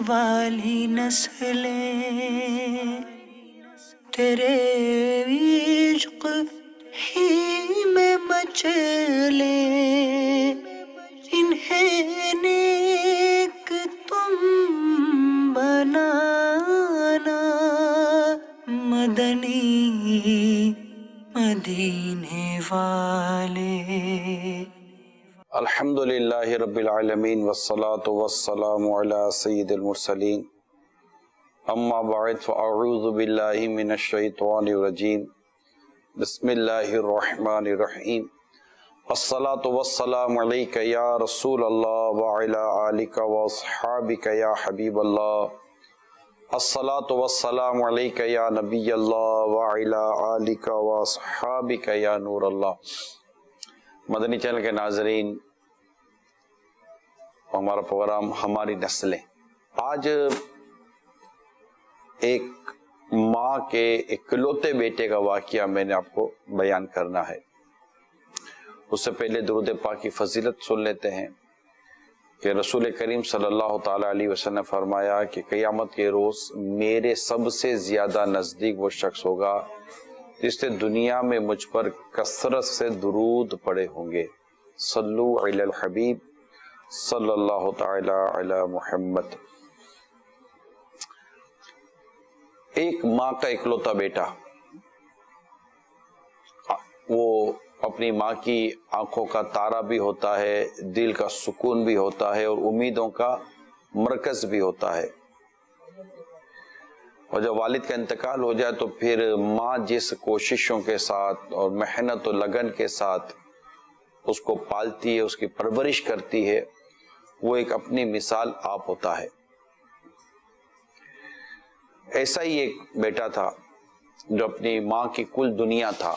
والی نسلیں تیرے عشق ہی میں مچلے، انہیں نیک تم بنانا، مدنی مدینے والے۔ الحمدللہ رب العالمین والصلاة والسلام علی سید المرسلین، اما بعد فاعوذ باللہ من الشیطان الرجیم، بسم اللہ الرحمن الرحیم۔ الصلاة والسلام علیک یا رسول اللہ وعلی آلک واصحابک یا حبیب اللہ، الصلاة والسلام علیک یا نبی اللہ وعلی آلک واصحابک یا نور اللہ۔ مدنی چینل کے ناظرین، ہمارا پروگرام ہماری نسلیں، آج ایک ماں کے اکلوتے بیٹے کا واقعہ میں نے آپ کو بیان کرنا ہے۔ اس سے پہلے درود پاک کی فضیلت سن لیتے ہیں کہ رسول کریم صلی اللہ تعالیٰ علیہ وسلم نے فرمایا کہ قیامت کے روز میرے سب سے زیادہ نزدیک وہ شخص ہوگا جس نے دنیا میں مجھ پر کثرت سے درود پڑے ہوں گے۔ صلو علی الحبیب صلی اللہ تعالی علی محمد۔ ایک ماں کا اکلوتا بیٹا، وہ اپنی ماں کی آنکھوں کا تارا بھی ہوتا ہے، دل کا سکون بھی ہوتا ہے اور امیدوں کا مرکز بھی ہوتا ہے۔ اور جب والد کا انتقال ہو جائے تو پھر ماں جس کوششوں کے ساتھ اور محنت و لگن کے ساتھ اس کو پالتی ہے، اس کی پرورش کرتی ہے، وہ ایک اپنی مثال آپ ہوتا ہے۔ ایسا ہی ایک بیٹا تھا جو اپنی ماں کی کل دنیا تھا۔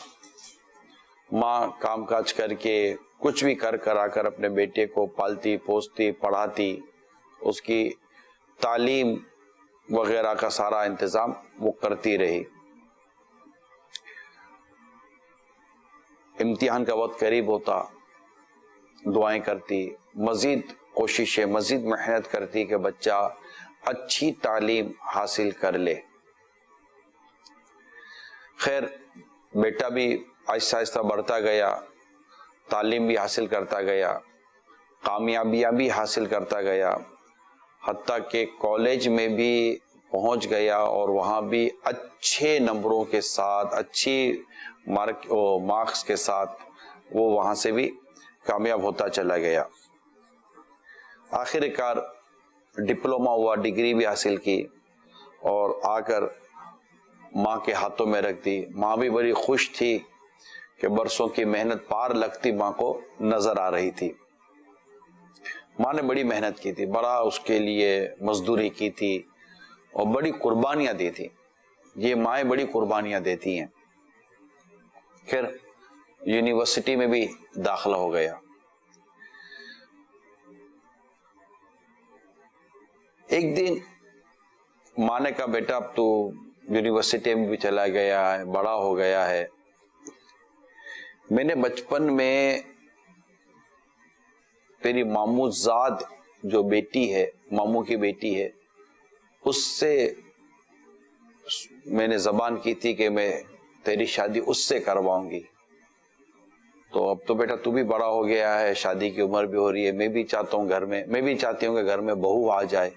ماں کام کاج کر کے کچھ بھی کرا کر اپنے بیٹے کو پالتی پوستی پڑھاتی، اس کی تعلیم وغیرہ کا سارا انتظام وہ کرتی رہی۔ امتحان کا وقت قریب ہوتا، دعائیں کرتی، مزید کوششیں، مزید محنت کرتی کہ بچہ اچھی تعلیم حاصل کر لے۔ خیر، بیٹا بھی آہستہ آہستہ بڑھتا گیا، تعلیم بھی حاصل کرتا گیا، کامیابیاں بھی حاصل کرتا گیا، حتیٰ کہ کالج میں بھی پہنچ گیا اور وہاں بھی اچھے نمبروں کے ساتھ، اچھی مارکس کے ساتھ وہ وہاں سے بھی کامیاب ہوتا چلا گیا۔ آخر کار ڈپلومہ ہوا، ڈگری بھی حاصل کی اور آ کر ماں کے ہاتھوں میں رکھ دی۔ ماں بھی بڑی خوش تھی کہ برسوں کی محنت پار لگتی ماں کو نظر آ رہی تھی۔ ماں نے بڑی محنت کی تھی، بڑا اس کے لیے مزدوری کی تھی اور بڑی قربانیاں دی تھی۔ یہ مائیں بڑی قربانیاں دیتی ہیں۔ پھر یونیورسٹی میں بھی داخلہ ہو گیا۔ ایک دن ماں نے کہا، بیٹا اب تو یونیورسٹی میں بھی چلا گیا ہے، بڑا ہو گیا ہے، میں نے بچپن میں تیری ماموں زاد جو بیٹی ہے، ماموں کی بیٹی ہے، اس سے میں نے زبان کی تھی کہ میں تیری شادی اس سے کرواؤں گی۔ تو اب تو بیٹا تو بھی بڑا ہو گیا ہے، شادی کی عمر بھی ہو رہی ہے، میں بھی چاہتا ہوں میں بھی چاہتی ہوں کہ گھر میں بہو آ جائے،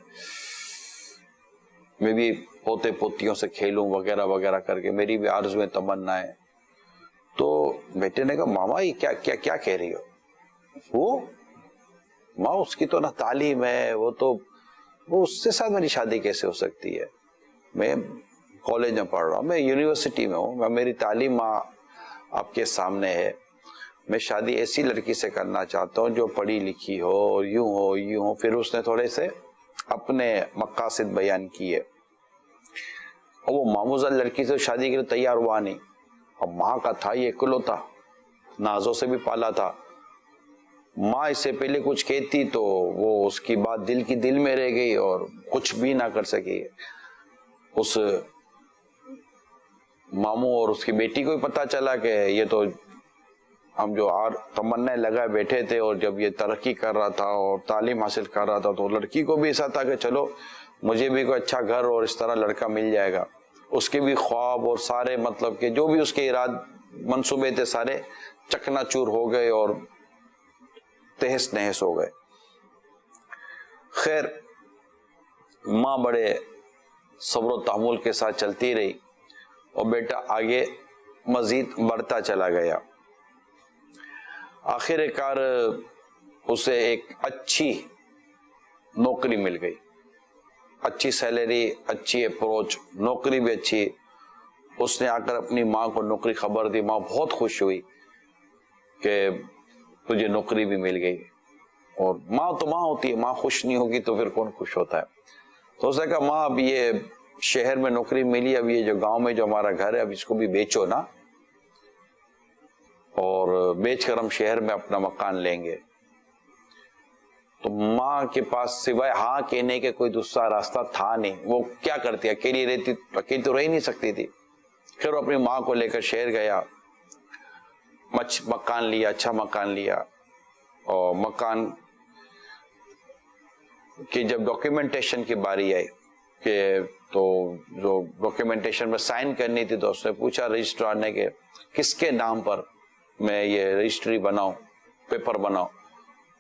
میں بھی پوتے پوتیوں سے کھیلوں وغیرہ وغیرہ کر کے، میری بھی آرزویں تمنا ہے۔ تو بیٹے نے کہا، ماما یہ کیا کہہ رہی ہو؟ وہ ماں، اس کی تو نہ تعلیم ہے، وہ اس کے ساتھ میری شادی کیسے ہو سکتی ہے؟ میں کالج میں پڑھ رہا ہوں، میں یونیورسٹی میں ہوں، میری تعلیم ماں آپ کے سامنے ہے، میں شادی ایسی لڑکی سے کرنا چاہتا ہوں جو پڑھی لکھی ہو، یوں ہو یوں ہو۔ پھر اس نے تھوڑے سے اپنے مقاصد بیان کیے اور وہ ماموزہ لڑکی سے شادی کے لیے تیار ہوا نہیں۔ اب ماں کا تھا یہ اکلوتا، نازوں سے بھی پالا تھا، ماں اس سے پہلے کچھ کہتی تو وہ اس کی بات دل کی دل میں رہ گئی اور کچھ بھی نہ کر سکی۔ اس ماموں اور اس کی بیٹی کو بھی پتا چلا کہ یہ تو ہم جو تمنا لگائے بیٹھے تھے، اور جب یہ ترقی کر رہا تھا اور تعلیم حاصل کر رہا تھا تو لڑکی کو بھی ایسا تھا کہ چلو مجھے بھی کوئی اچھا گھر اور اس طرح لڑکا مل جائے گا. اس کے بھی خواب اور سارے مطلب کہ جو بھی اس کے منصوبے تھے سارے چکنا چور ہو گئے اور تہس نہس ہو گئے. خیر ماں بڑے صبر و تحمل کے ساتھ چلتی رہی اور بیٹا آگے مزید بڑھتا چلا گیا. آخر کار اسے ایک اچھی نوکری مل گئی, اچھی سیلری, اچھی اپروچ, نوکری بھی اچھی. اس نے آ کر اپنی ماں کو نوکری خبر دی. ماں بہت خوش ہوئی کہ تجھے نوکری بھی مل گئی. اور ماں تو ماں ہوتی ہے, ماں خوش نہیں ہوگی تو پھر کون خوش ہوتا ہے. تو اس نے کہا ماں اب یہ شہر میں نوکری ملی, اب یہ جو گاؤں میں جو ہمارا گھر ہے اب اس کو بھی بیچو نا, اور بیچ کر ہم شہر میں اپنا مکان لیں گے. تو ماں کے پاس سوائے ہاں کہنے کے کوئی دوسرا راستہ تھا نہیں. وہ کیا کرتی, اکیلی رہتی, اکیلی تو رہ نہیں سکتی تھی. پھر وہ اپنی ماں کو لے کر شہر گیا, مکان لیا, اچھا مکان لیا. اور مکان کی جب ڈاکیومنٹیشن کی باری آئی کہ تو جو ڈاکیومنٹیشن میں سائن کرنی تھی تو اس نے پوچھا رجسٹرار نے کہ کس کے نام پر میں یہ رجسٹری بناؤں, پیپر بناؤں.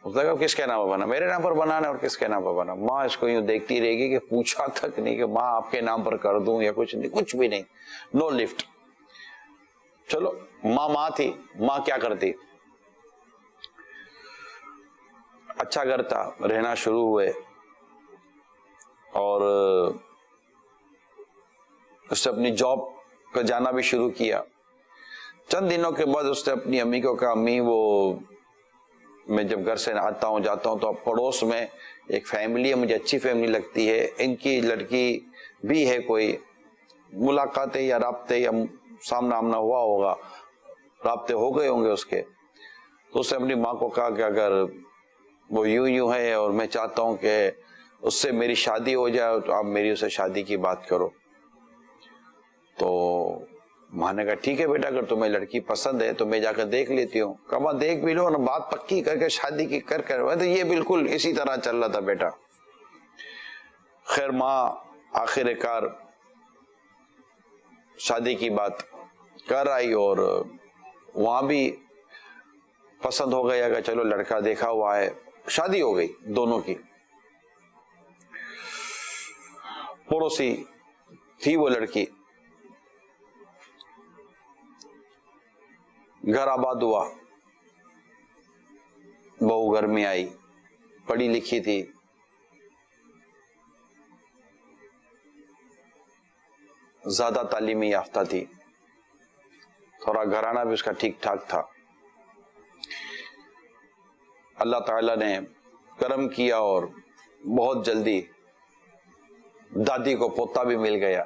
اس نے کہا کس کے نام پر بنا, میرے نام پر بنانا اور کس کے نام پر بنا. ماں اس کو یوں دیکھتی رہے گی کہ پوچھا تک نہیں کہ ماں آپ کے نام پر کر دوں یا کچھ نہیں, کچھ بھی نہیں, نو لفٹ. چلو ماں تھی, ماں کیا کرتی, اچھا گھر تھا, رہنا شروع ہوئے. اور اس نے اپنی جاب کا جانا بھی شروع کیا. چند دنوں کے بعد اس نے اپنی امی کو کہا امی وہ میں جب گھر سے آتا ہوں جاتا ہوں تو اب پڑوس میں ایک فیملی ہے, مجھے اچھی فیملی لگتی ہے, ان کی لڑکی بھی ہے, کوئی ملاقاتیں یا رابطے یا سامنا آمنا ہوا ہوگا, رابطے ہو گئے ہوں گے اس کے. تو اس نے اپنی ماں کو کہا کہ اگر وہ یوں ہے اور میں چاہتا ہوں کہ اس سے میری شادی ہو جائے تو آپ میری اسے شادی کی بات کرو. تو ماں نے کہا ٹھیک ہے بیٹا, اگر تمہیں لڑکی پسند ہے تو میں جا کر دیکھ لیتی ہوں. کہا ماں دیکھ بھی لو نا, بات پکی کر کے شادی کی کر. تو یہ بالکل اسی طرح چل رہا تھا بیٹا. خیر ماں آخر کار شادی کی بات کر آئی اور وہاں بھی پسند ہو گیا کہ چلو لڑکا دیکھا ہوا ہے. شادی ہو گئی دونوں کی. پڑوسی تھی وہ لڑکی, گھر آباد ہوا, بہو گھر میں آئی, پڑھی لکھی تھی, زیادہ تعلیمی یافتہ تھی, تھوڑا گھرانہ بھی اس کا ٹھیک ٹھاک تھا. اللہ تعالیٰ نے کرم کیا اور بہت جلدی دادی کو پوتا بھی مل گیا.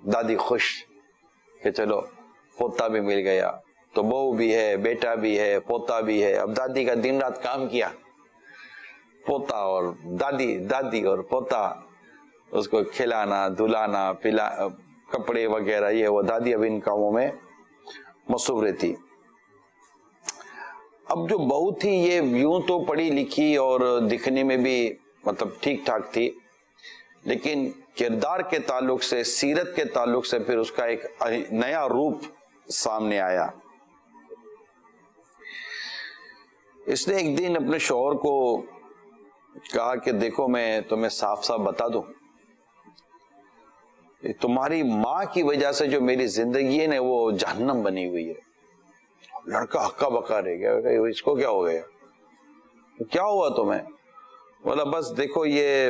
دادی خوش کہ چلو پوتا بھی مل گیا. تو بہو بھی ہے, بیٹا بھی ہے, پوتا بھی ہے. اب دادی کا دن رات کام کیا, پوتا اور دادی, دادی اور پوتا, اس کو کھلانا دھلانا کپڑے وغیرہ یہ وہ. دادی اب ان کاموں میں مصروف رہتی. اب جو بہو تھی یہ یوں تو پڑھی لکھی اور دکھنے میں بھی مطلب ٹھیک ٹھاک تھی, لیکن کردار کے تعلق سے, سیرت کے تعلق سے پھر اس کا ایک نیا روپ سامنے آیا. اس نے ایک دن اپنے شوہر کو کہا کہ دیکھو میں تمہیں صاف صاف بتا دوں, تمہاری ماں کی وجہ سے جو میری زندگی ہے نا وہ جہنم بنی ہوئی ہے. لڑکا ہکا بکا رہ گیا, اس کو کیا ہو گیا, کیا ہوا تمہیں؟ بولا بس دیکھو یہ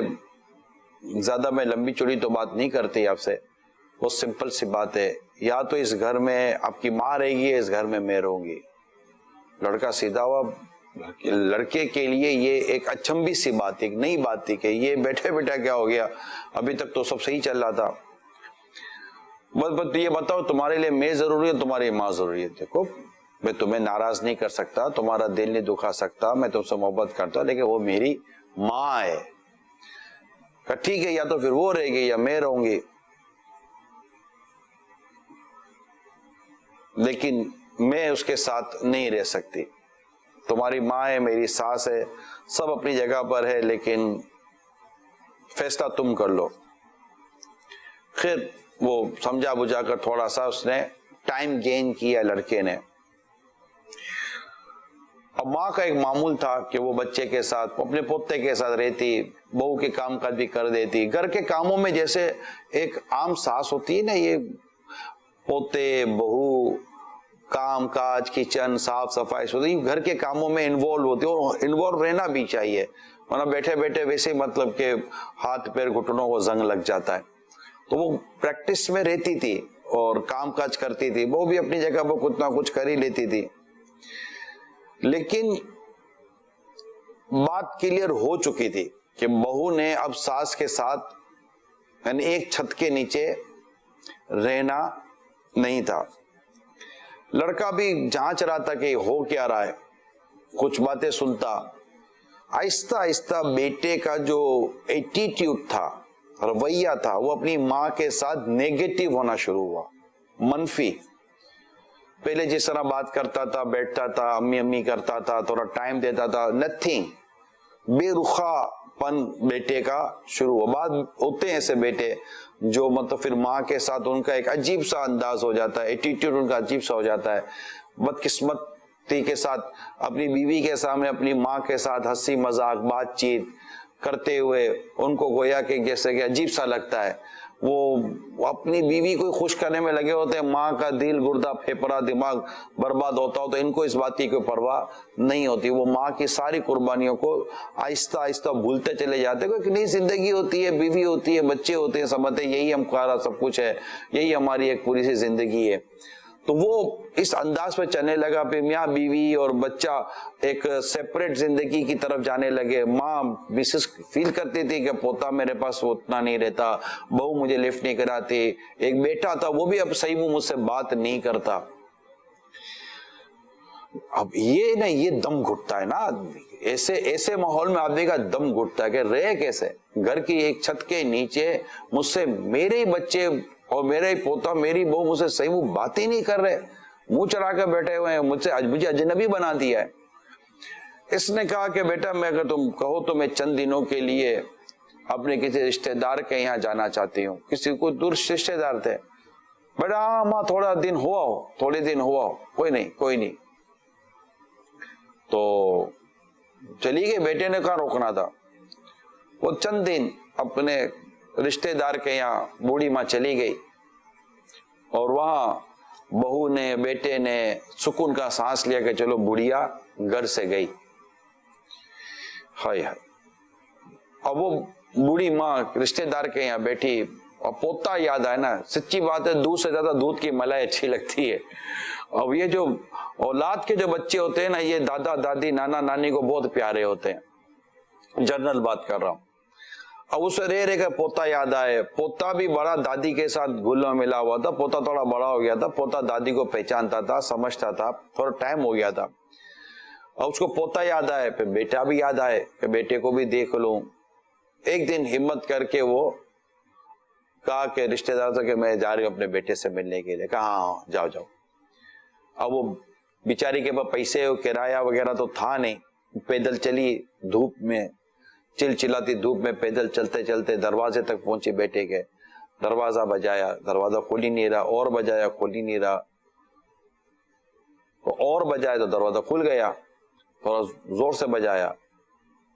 زیادہ میں لمبی چوڑی تو بات نہیں کرتی آپ سے, بہت سمپل سی بات ہے. یا تو اس گھر میں آپ کی ماں رہے گی, اس گھر میں میں رہوں گی. لڑکا سیدھا ہوا. لڑکے کے لیے یہ ایک اچنبھی سی بات تھی, ایک نئی بات تھی کہ یہ بیٹھے بیٹھا کیا ہو گیا, ابھی تک تو سب صحیح چل رہا تھا. بس یہ بتاؤ تمہارے لیے میں ضروری ہے تمہاری ماں ضروری ہے؟ دیکھو میں تمہیں ناراض نہیں کر سکتا, تمہارا دل نہیں دکھا سکتا, میں تم سے محبت کرتا ہوں, لیکن وہ میری ماں ہے. کہ ٹھیک ہے, یا تو پھر وہ رہے گی یا میں رہوں گی, لیکن میں اس کے ساتھ نہیں رہ سکتی. تمہاری ماں ہے, میری ساس ہے, سب اپنی جگہ پر ہے, لیکن فیصلہ تم کر لو. خیر وہ سمجھا بجھا کر تھوڑا سا اس نے ٹائم گین کیا لڑکے نے. اب ماں کا ایک معمول تھا کہ وہ بچے کے ساتھ اپنے پوتے کے ساتھ رہتی, بہو کے کام کاج بھی کر دیتی. گھر کے کاموں میں جیسے ایک عام ساس ہوتی ہے نا, یہ پوتے بہو کام کاج کچن صاف صفائی ہوتی, گھر کے کاموں میں انوالو ہوتی ہے, اور انوالو رہنا بھی چاہیے, ورنہ بیٹھے بیٹھے ویسے مطلب کہ ہاتھ پیر گھٹنوں کو زنگ لگ جاتا ہے. تو وہ پریکٹس میں رہتی تھی اور کام کاج کرتی تھی, وہ بھی اپنی جگہ پر کچھ نہ کچھ کر ہی لیتی تھی. لیکن بات کلیئر ہو چکی تھی کہ بہو نے اب ساس کے ساتھ یعنی ایک چھت کے نیچے رہنا نہیں تھا. لڑکا بھی جانچ رہا تھا کہ ہو کیا رہا ہے, کچھ باتیں سنتا. آہستہ آہستہ بیٹے کا جو ایٹیٹیوڈ تھا, رویہ تھا, وہ اپنی ماں کے ساتھ نیگیٹو ہونا شروع ہوا, منفی. پہلے جس طرح بات کرتا تھا, بیٹھتا تھا, امی امی کرتا تھا, تھوڑا ٹائم دیتا تھا, نتھنگ, بے رخا پن بیٹے کا شروع ہوا. بعد ہوتے ہیں ایسے بیٹے جو مطلب پھر ماں کے ساتھ ان کا ایک عجیب سا انداز ہو جاتا ہے, ایٹیٹیوڈ ان کا عجیب سا ہو جاتا ہے. بدقسمتی کے ساتھ اپنی بیوی کے سامنے اپنی ماں کے ساتھ ہنسی مذاق بات چیت کرتے ہوئے ان کو گویا کہ جیسے کہ عجیب سا لگتا ہے. وہ اپنی بیوی کو خوش کرنے میں لگے ہوتے ہیں, ماں کا دل گردہ پھیپڑا دماغ برباد ہوتا ہو تو ان کو اس بات کی کوئی پرواہ نہیں ہوتی. وہ ماں کی ساری قربانیوں کو آہستہ آہستہ بھولتے چلے جاتے ہیں. کوئی نئی زندگی ہوتی ہے, بیوی ہوتی ہے, بچے ہوتے ہیں, سمجھتے ہیں یہی ہمارا سب کچھ ہے, یہی ہماری ایک پوری سی زندگی ہے. تو وہ اس انداز پہ چلنے لگا. پھر میاں بیوی اور بچہ ایک سیپریٹ زندگی کی طرف جانے لگے. ماں مسز فیل کرتی تھی کہ پوتا میرے پاس اتنا نہیں رہتا, بہو مجھے لفٹ نہیں کراتی. ایک بیٹا تھا وہ بھی اب صحیح وہ مجھ سے بات نہیں کرتا. اب یہ نا یہ دم گھٹتا ہے نا, ایسے ماحول میں آدمی کا دم گھٹتا ہے کہ رہے کیسے. گھر کی ایک چھت کے نیچے مجھ سے میرے ہی بچے اور میرا ہی پوتا میری بہو مجھ سے صحیح وہ بات ہی نہیں کر رہے, منہ چڑھا کے بیٹھے ہوئے ہیں, مجھے اجنبی بنا دیا ہے. اس نے کہا کہ بیٹا میں اگر تم کہو تو میں چند دنوں کے لیے اپنے کسی رشتہ دار کے یہاں جانا چاہتی ہوں. کسی کو دور رشتہ دار تھے. بیٹا ہاں ماں تھوڑے دن ہوا ہو, کوئی نہیں. تو چلی گئی. بیٹے نے کہاں روکنا تھا. وہ چند دن اپنے رشتہ دار کے یہاں بوڑھی ماں چلی گئی, اور وہاں بہو نے بیٹے نے سکون کا سانس لیا کہ چلو بڑھیا گھر سے گئی. ہائے ہائے. اب وہ بوڑھی ماں رشتہ دار کے یہاں بیٹھی, اور پوتا یاد آئے نا. سچی بات ہے دودھ سے زیادہ دودھ کی ملائی اچھی لگتی ہے. اب یہ جو اولاد کے جو بچے ہوتے ہیں نا, یہ دادا دادی نانا نانی کو بہت پیارے ہوتے ہیں. جنرل بات کر رہا ہوں. اب اسے رہ کر پوتا یاد آئے. پوتا بھی بڑا دادی کے ساتھ گھلا ملا ہوا تھا. پوتا تھوڑا بڑا ہو گیا تھا. پوتا دادی کو پہچانتا تھا, سمجھتا تھا, تھوڑا ٹائم ہو گیا تھا. اب اس کو پوتا یاد آئے, پھر بیٹا بھی یاد آئے کہ بیٹے کو بھی دیکھ لوں. ایک دن ہمت کر کے وہ کہا کہ رشتہ دار سے کہ میں جا رہی ہوں اپنے بیٹے سے ملنے کے لیے. کہا ہاں جاؤ. اب وہ بیچاری کے پاس پیسے کرایہ وغیرہ تو تھا نہیں. پیدل چلی دھوپ میں, چلچلاتی دھوپ میں پیدل چلتے چلتے دروازے تک پہنچی بیٹے کے. دروازہ بجایا, دروازہ کھول ہی نہیں رہا. اور بجایا, کھول ہی نہیں رہا. اور بجایا تو دروازہ کھل گیا. تھوڑا زور سے بجایا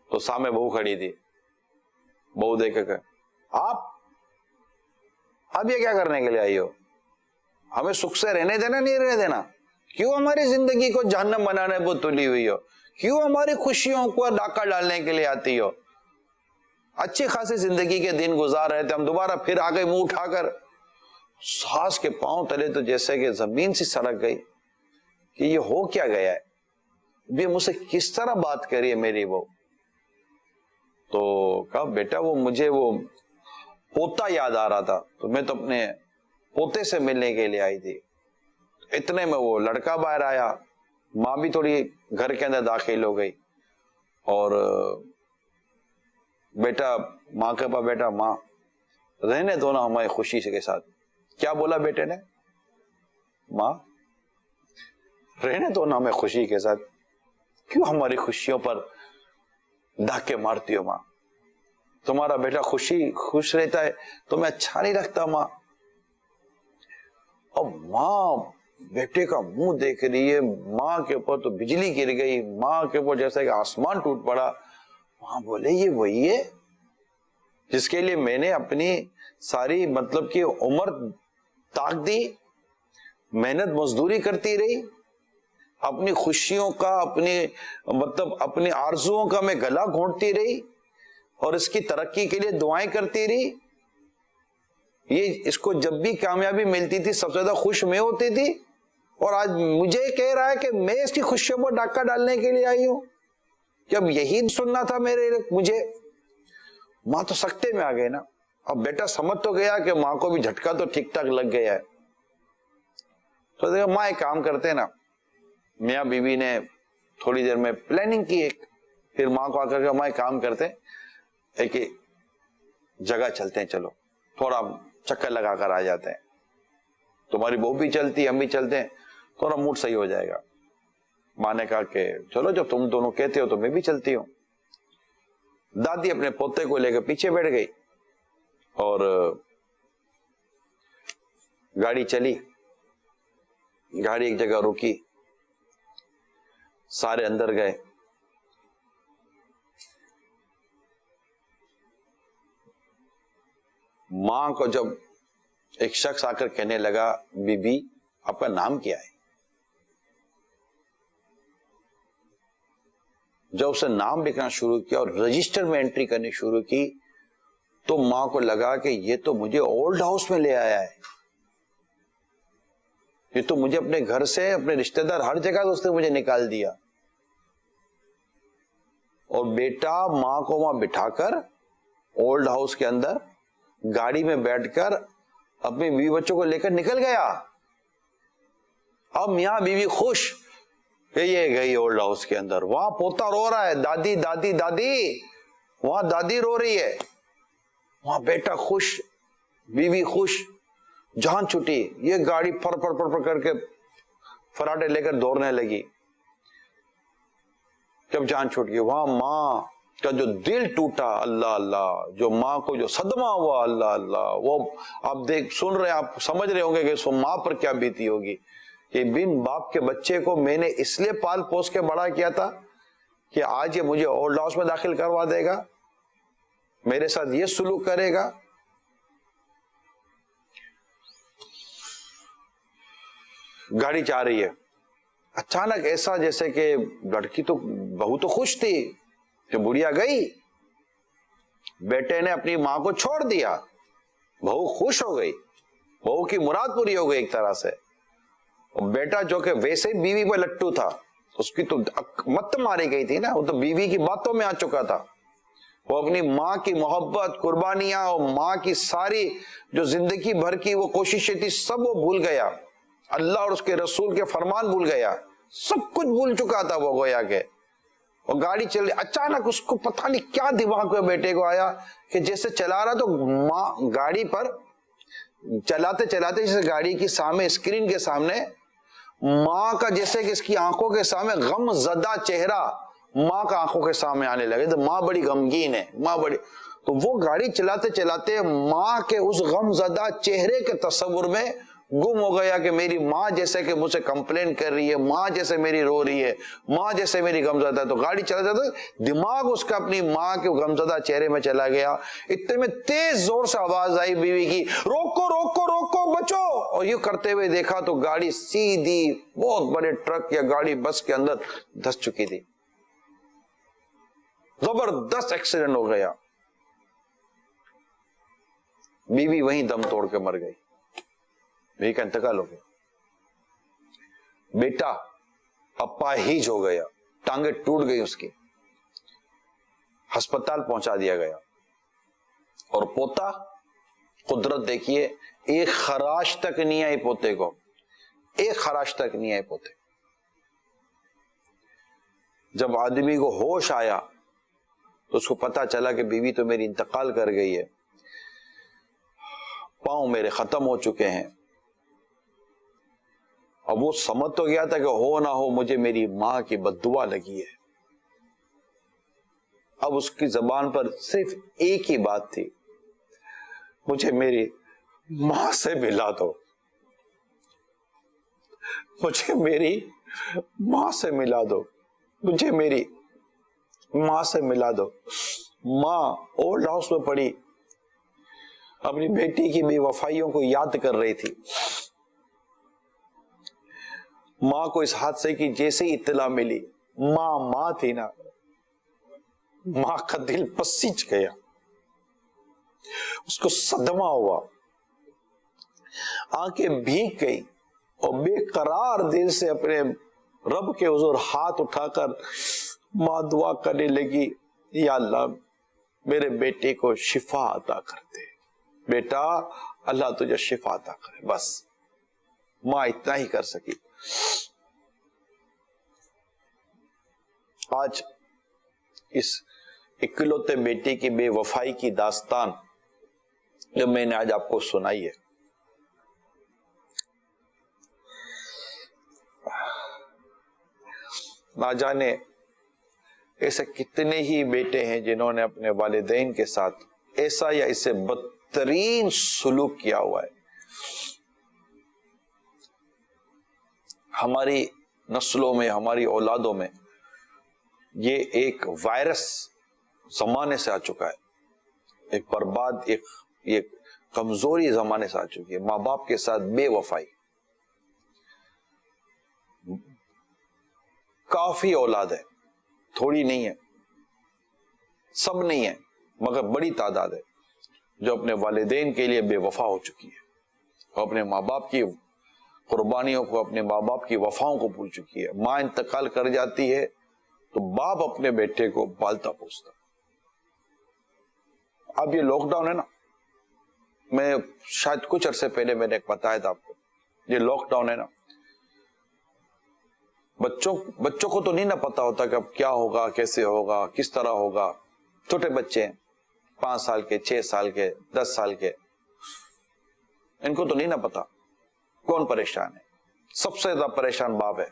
تو سامنے بہو کھڑی تھی. بہو دیکھ کے آپ اب یہ کیا کرنے کے لیے آئی ہو؟ ہمیں سکھ سے رہنے دینا نہیں رہنے دینا؟ کیوں ہماری زندگی کو جہنم بنانے کو تلی ہوئی ہو؟ کیوں ہماری خوشیوں کو ڈاکہ ڈالنے کے لیے آتی ہو؟ اچھی خاصی زندگی کے دن گزار رہے تھے, ہم دوبارہ پھر آ گئے منہ اٹھا کر. ساس کے پاؤں تلے تو جیسے کہ زمین سی سڑک گئی کہ یہ ہو کیا گیا ہے, یہ مجھ سے کس طرح بات کری ہے میری وہ. تو کہا بیٹا وہ مجھے وہ پوتا یاد آ رہا تھا, تو میں تو اپنے پوتے سے ملنے کے لیے آئی تھی. اتنے میں وہ لڑکا باہر آیا. ماں بھی تھوڑی گھر کے اندر داخل ہو گئی, اور بیٹا ماں کے پاس بیٹا ماں رہنے دو نا ہماری خوشی سے کے ساتھ. کیا بولا بیٹے نے؟ ماں رہنے دو نا ہمیں خوشی کے ساتھ, کیوں ہماری خوشیوں پر ڈاکے مارتی ہو ماں؟ تمہارا بیٹا خوش رہتا ہے تمہیں اچھا نہیں لگتا ماں؟ اب ماں بیٹے کا منہ دیکھ رہی ہے، ماں کے اوپر تو بجلی گر گئی، ماں کے اوپر جیسا کہ آسمان ٹوٹ پڑا. ماں بولے یہ وہی ہے جس کے لیے میں نے اپنی ساری مطلب کہ عمر تاک دی، محنت مزدوری کرتی رہی، اپنی خوشیوں کا اپنی آرزوؤں کا میں گلا گھونٹتی رہی اور اس کی ترقی کے لیے دعائیں کرتی رہی. یہ اس کو جب بھی کامیابی ملتی تھی سب سے زیادہ خوش میں ہوتی تھی، اور آج مجھے کہہ رہا ہے کہ میں اس کی خوشیوں پر ڈاکہ ڈالنے کے لیے آئی ہوں. جب یہی سننا تھا مجھے. ماں تو سکتے میں آ گئے نا. اب بیٹا سمجھ تو گیا کہ ماں کو بھی جھٹکا تو ٹھیک ٹھاک لگ گیا ہے. تو دیکھا ماں ایک کام کرتے نا، میاں بیوی نے تھوڑی دیر میں پلاننگ کی ایک، پھر ماں کو آ کر کے ماں ایک کام کرتے، ایک جگہ چلتے ہیں، چلو تھوڑا چکر لگا کر آ جاتے ہیں، تمہاری بہو بھی چلتی ہم بھی چلتے ہیں، تھوڑا موڈ صحیح ہو جائے گا. ماں نے کہا کہ چلو جب تم دونوں کہتے ہو تو میں بھی چلتی ہوں. دادی اپنے پوتے کو لے کے پیچھے بیٹھ گئی اور گاڑی چلی. گاڑی ایک جگہ رکی، سارے اندر گئے. ماں کو جب ایک شخص آ کر کہنے لگا بی بی آپ کا نام کیا ہے، جب اسے نام لکھنا شروع کیا اور رجسٹر میں انٹری کرنی شروع کی تو ماں کو لگا کہ یہ تو مجھے اولڈ ہاؤس میں لے آیا ہے، یہ تو مجھے اپنے گھر سے، اپنے رشتہ دار ہر جگہ سے اس نے مجھے نکال دیا. اور بیٹا ماں کو وہاں بٹھا کر اولڈ ہاؤس کے اندر گاڑی میں بیٹھ کر اپنے بیوی بچوں کو لے کر نکل گیا. اب میاں بیوی خوش کہ یہ گئی اولڈ ہاؤس کے اندر. وہاں پوتا رو رہا ہے، دادی دادی دادی، وہاں دادی رو رہی ہے، وہاں بیٹا خوش، بیوی خوش. جان چھٹی، یہ گاڑی پر پر پر پر کر کے فراٹے لے کر دوڑنے لگی. جب جان چھوٹ گئی وہاں ماں کا جو دل ٹوٹا، اللہ اللہ، جو ماں کو جو صدمہ ہوا، اللہ اللہ، وہ آپ سن رہے ہیں، آپ سمجھ رہے ہوں گے کہ اس ماں پر کیا بیتی ہوگی. کہ بن باپ کے بچے کو میں نے اس لیے پال پوس کے بڑا کیا تھا کہ آج یہ مجھے اولڈ ہاؤس میں داخل کروا دے گا، میرے ساتھ یہ سلوک کرے گا. گاڑی جا رہی ہے، اچانک ایسا جیسے کہ لڑکی تو بہو تو خوش تھی کہ بڑھیا گئی، بیٹے نے اپنی ماں کو چھوڑ دیا، بہو خوش ہو گئی، بہو کی مراد پوری ہو گئی ایک طرح سے. اور بیٹا جو کہ ویسے ہی بیوی پہ لٹو تھا، اس کی تو مت ماری گئی تھی نا، وہ تو بیوی کی باتوں میں آ چکا تھا. وہ اپنی ماں کی محبت، قربانیاں اور ماں کی ساری جو زندگی بھر کی وہ کوششیں تھی سب وہ بھول گیا. اللہ اور اس کے رسول کے فرمان بھول گیا، سب کچھ بھول چکا تھا وہ گویا کہ. اور گاڑی چل رہی، اچانک اس کو پتہ نہیں کیا دماغ میں بیٹے کو آیا کہ جیسے چلا رہا تو ماں گاڑی پر چلاتے چلاتے جیسے گاڑی کی سامنے اسکرین کے سامنے ماں کا جیسے کہ اس کی آنکھوں کے سامنے غم زدہ چہرہ ماں کا آنکھوں کے سامنے آنے لگے. تو ماں بڑی غمگین ہے، ماں بڑی، تو وہ گاڑی چلاتے چلاتے ماں کے اس غم زدہ چہرے کے تصور میں گم ہو گیا کہ میری ماں جیسے کہ مجھ سے کمپلین کر رہی ہے، ماں جیسے میری رو رہی ہے، ماں جیسے میری غمزدہ ہے. تو گاڑی چلا جاتا دماغ اس کا اپنی ماں کے غمزدہ چہرے میں چلا گیا. اتنے میں تیز زور سے آواز آئی بیوی کی، روکو روکو روکو بچو. اور یہ کرتے ہوئے دیکھا تو گاڑی سیدھی بہت بڑے ٹرک یا گاڑی بس کے اندر دھس چکی تھی. زبردست ایکسیڈنٹ ہو گیا، بیوی وہیں دم توڑ کے مر گئی، بیوی کا انتقال ہو گیا. بیٹا اپاہج ہو گیا، ٹانگیں ٹوٹ گئی اس کی، ہسپتال پہنچا دیا گیا. اور پوتا، قدرت دیکھیے، ایک خراش تک نہیں آئی پوتے کو، ایک خراش تک نہیں آئی پوتے. جب آدمی کو ہوش آیا تو اس کو پتا چلا کہ بیوی تو میری انتقال کر گئی ہے، پاؤں میرے ختم ہو چکے ہیں. اب وہ سمجھ تو گیا تھا کہ ہو نہ ہو مجھے میری ماں کی بد دعا لگی ہے. اب اس کی زبان پر صرف ایک ہی بات تھی, مجھے میری ماں سے ملا دو, مجھے میری ماں سے ملا دو, مجھے میری ماں سے ملا دو. ماں اولڈ ہاؤس میں پڑی, اپنی بیٹی کی بے وفائیوں کو یاد کر رہی تھی. ماں کو اس حادثے کی جیسے ہی اطلاع ملی, ماں تھی نا, ماں کا دل پسیج گیا, اس کو صدمہ ہوا, آنکھیں بھیگ گئی اور بے قرار دل سے اپنے رب کے حضور ہاتھ اٹھا کر ماں دعا کرنے لگی, یا اللہ میرے بیٹے کو شفا عطا کر دے, بیٹا اللہ تجھے شفا عطا کرے. بس ماں اتنا ہی کر سکی. آج اس اکلوتے بیٹے کی بے وفائی کی داستان جو میں نے آج آپ کو سنائی ہے, نہ جانے ایسے کتنے ہی بیٹے ہیں جنہوں نے اپنے والدین کے ساتھ ایسا یا اس سے بدترین سلوک کیا ہوا ہے. ہماری نسلوں میں, ہماری اولادوں میں یہ ایک وائرس زمانے سے آ چکا ہے, ایک برباد, ایک کمزوری زمانے سے آ چکی ہے. ماں باپ کے ساتھ بے وفائی. کافی اولاد ہے, تھوڑی نہیں ہے, سب نہیں ہے, مگر بڑی تعداد ہے جو اپنے والدین کے لیے بے وفا ہو چکی ہے, اور اپنے ماں باپ کی قربانیوں کو, اپنے ماں باپ کی وفاؤں کو بھول چکی ہے. ماں انتقال کر جاتی ہے تو باپ اپنے بیٹے کو پالتا پوستا. اب یہ لاک ڈاؤن ہے نا, میں شاید کچھ عرصے پہلے میں نے بتایا تھا آپ کو, یہ لاک ڈاؤن ہے نا, بچوں کو تو نہیں نہ پتا ہوتا کہ اب کیا ہوگا, کیسے ہوگا, کس طرح ہوگا. چھوٹے بچے ہیں, 5 سال کے, 6 سال کے, 10 سال کے, ان کو تو نہیں نہ پتا کون پریشان ہے. سب سے زیادہ پریشان باپ ہے,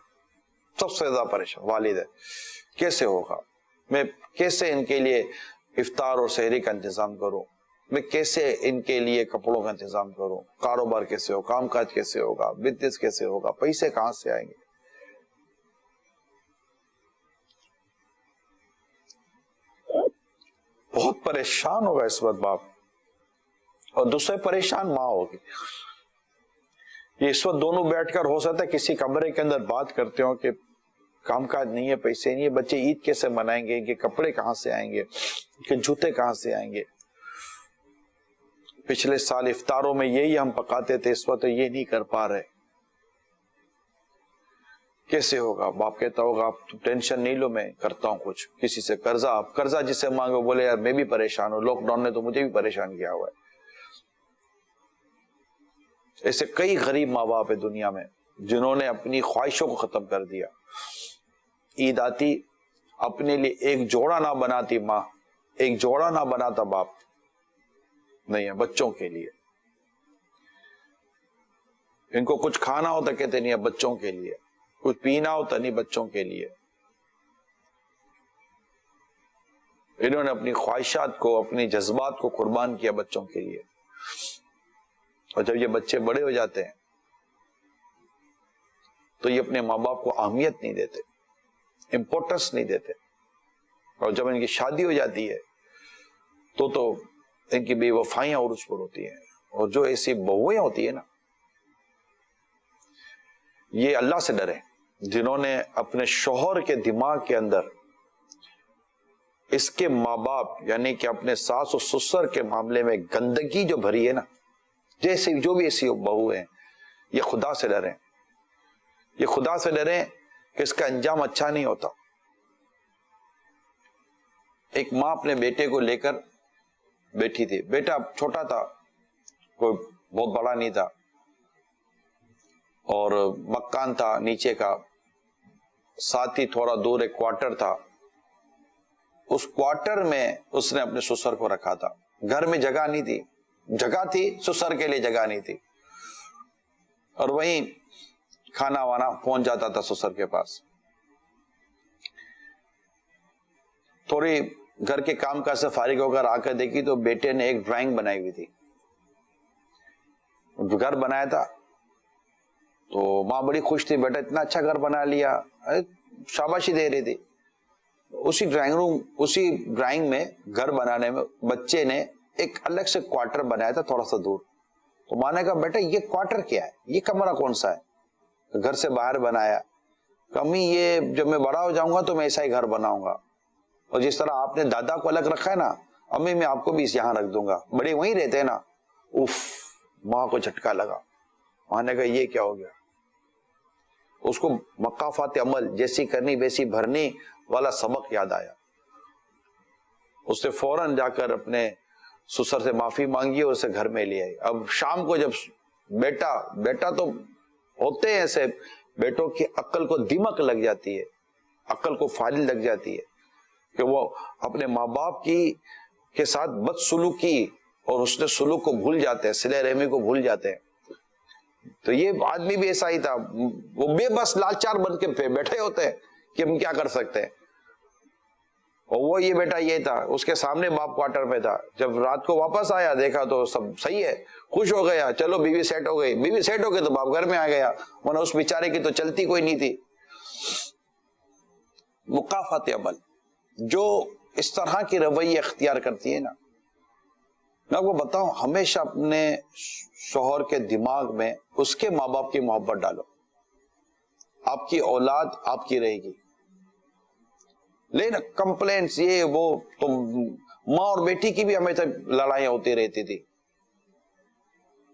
سب سے زیادہ پریشان والد ہے. کیسے ہوگا, میں کیسے ان کے لیے افطار اور سحری کا انتظام کروں, میں کیسے ان کے لیے کپڑوں کا انتظام کروں, کاروبار کیسے ہوگا, کام کاج کیسے ہوگا, بزنس کیسے ہوگا, پیسے کہاں سے آئیں گے. بہت پریشان ہوگا اس وقت باپ, اور دوسرے پریشان ماں ہوگی. یہ اس وقت دونوں بیٹھ کر ہو سکتا ہے کسی کمرے کے اندر بات کرتے ہوں کہ کام کاج نہیں ہے, پیسے نہیں ہے, بچے عید کیسے منائیں گے, کہ کپڑے کہاں سے آئیں گے, کہ جوتے کہاں سے آئیں گے. پچھلے سال افطاروں میں یہی ہم پکاتے تھے, اس وقت یہ نہیں کر پا رہے, کیسے ہوگا. باپ کہتا ہوگا آپ ٹینشن نہیں لو, میں کرتا ہوں کچھ, کسی سے قرضہ جسے مانگو, بولے یار میں بھی پریشان ہوں, لاک ڈاؤن نے تو مجھے بھی پریشان کیا ہوا ہے. ایسے کئی غریب ماں باپ ہے دنیا میں جنہوں نے اپنی خواہشوں کو ختم کر دیا. عید آتی, اپنے لیے ایک جوڑا نہ بناتی ماں, ایک جوڑا نہ بناتا باپ, نہیں ہے بچوں کے لیے. ان کو کچھ کھانا ہوتا کہتے نہیں ہے بچوں کے لیے, کچھ پینا ہوتا نہیں بچوں کے لیے. انہوں نے اپنی خواہشات کو, اپنی جذبات کو قربان کیا بچوں کے لیے. اور جب یہ بچے بڑے ہو جاتے ہیں تو یہ اپنے ماں باپ کو اہمیت نہیں دیتے, امپورٹنس نہیں دیتے. اور جب ان کی شادی ہو جاتی ہے تو ان کی بے وفائیاں عروج پر ہوتی ہیں. اور جو ایسی بہویں ہوتی ہیں نا, یہ اللہ سے ڈرے جنہوں نے اپنے شوہر کے دماغ کے اندر اس کے ماں باپ یعنی کہ اپنے ساس و سسر کے معاملے میں گندگی جو بھری ہے نا, جیسے جو بھی ایسی بہو ہیں, یہ خدا سے ڈریں, یہ خدا سے ڈریں کہ اس کا انجام اچھا نہیں ہوتا. ایک ماں اپنے بیٹے کو لے کر بیٹھی تھی, بیٹا چھوٹا تھا, کوئی بہت بڑا نہیں تھا, اور مکان تھا نیچے کا, ساتھ ہی تھوڑا دور ایک کوارٹر تھا. اس کوارٹر میں اس نے اپنے سسر کو رکھا تھا. گھر میں جگہ نہیں تھی, جگہ تھی سسر کے لیے جگہ نہیں تھی, اور وہیں کھانا وانا پہنچ جاتا تھا سسر کے پاس. تھوڑی گھر کے کام کاج سے فارغ ہو کر آ کر دیکھی تو بیٹے نے ایک ڈرائنگ بنائی ہوئی تھی. گھر بنایا تھا تو ماں بڑی خوش تھی, بیٹا اتنا اچھا گھر بنا لیا, شاباشی دے رہی تھی. اسی ڈرائنگ میں گھر بنانے میں بچے نے ایک الگ سے کوارٹر بنایا تھا تھوڑا سا دور. تو ماں نے کہا بیٹا یہ کوارٹر کیا ہے, یہ کمرہ کون سا ہے؟ گھر سے باہر بنایا. امی یہ جب میں بڑا ہو جاؤں گا تو میں ایسا ہی گھر بناؤں گا, اور جس طرح آپ نے دادا کو الگ رکھا ہے نا, امی میں آپ کو بھی یہاں رکھ دوں گا, بڑے وہیں رہتے ہیں نا. اف, ماں کو جھٹکا لگا. ماں نے کہا یہ کیا ہو گیا؟ اس کو مقافات عمل جیسی کرنی ویسی بھرنی والا سبق یاد آیا. اس نے فوراً جا کر اپنے سسر سے معافی مانگی اور اسے گھر میں لے آئی. اب شام کو جب بیٹا تو ہوتے ہیں ایسے, بیٹوں کی عقل کو دیمک لگ جاتی ہے, عقل کو فالج لگ جاتی ہے کہ وہ اپنے ماں باپ کے ساتھ بدسلوکی اور حسن سلوک کو بھول جاتے ہیں, صلہ رحمی کو بھول جاتے ہیں. تو یہ آدمی بھی ایسا ہی تھا, وہ بے بس لاچار بن کے بیٹھے ہوتے ہیں کہ ہم کیا کر سکتے ہیں. اور وہ یہ بیٹا یہ تھا, اس کے سامنے باپ کوارٹر میں تھا. جب رات کو واپس آیا دیکھا تو سب صحیح ہے, خوش ہو گیا, چلو بیوی سیٹ ہو گئی. بیوی سیٹ ہو گئی تو باپ گھر میں آ گیا, ورنہ اس بیچارے کی تو چلتی کوئی نہیں تھی. مقافات عمل جو اس طرح کی رویے اختیار کرتی ہے نا, میں آپ کو بتاؤں, ہمیشہ اپنے شوہر کے دماغ میں اس کے ماں باپ کی محبت ڈالو. آپ کی اولاد آپ کی رہے گی. لیکن کمپلینٹس یہ وہ تو ماں اور بیٹی کی بھی ہمیشہ لڑائیاں ہوتی رہتی تھی.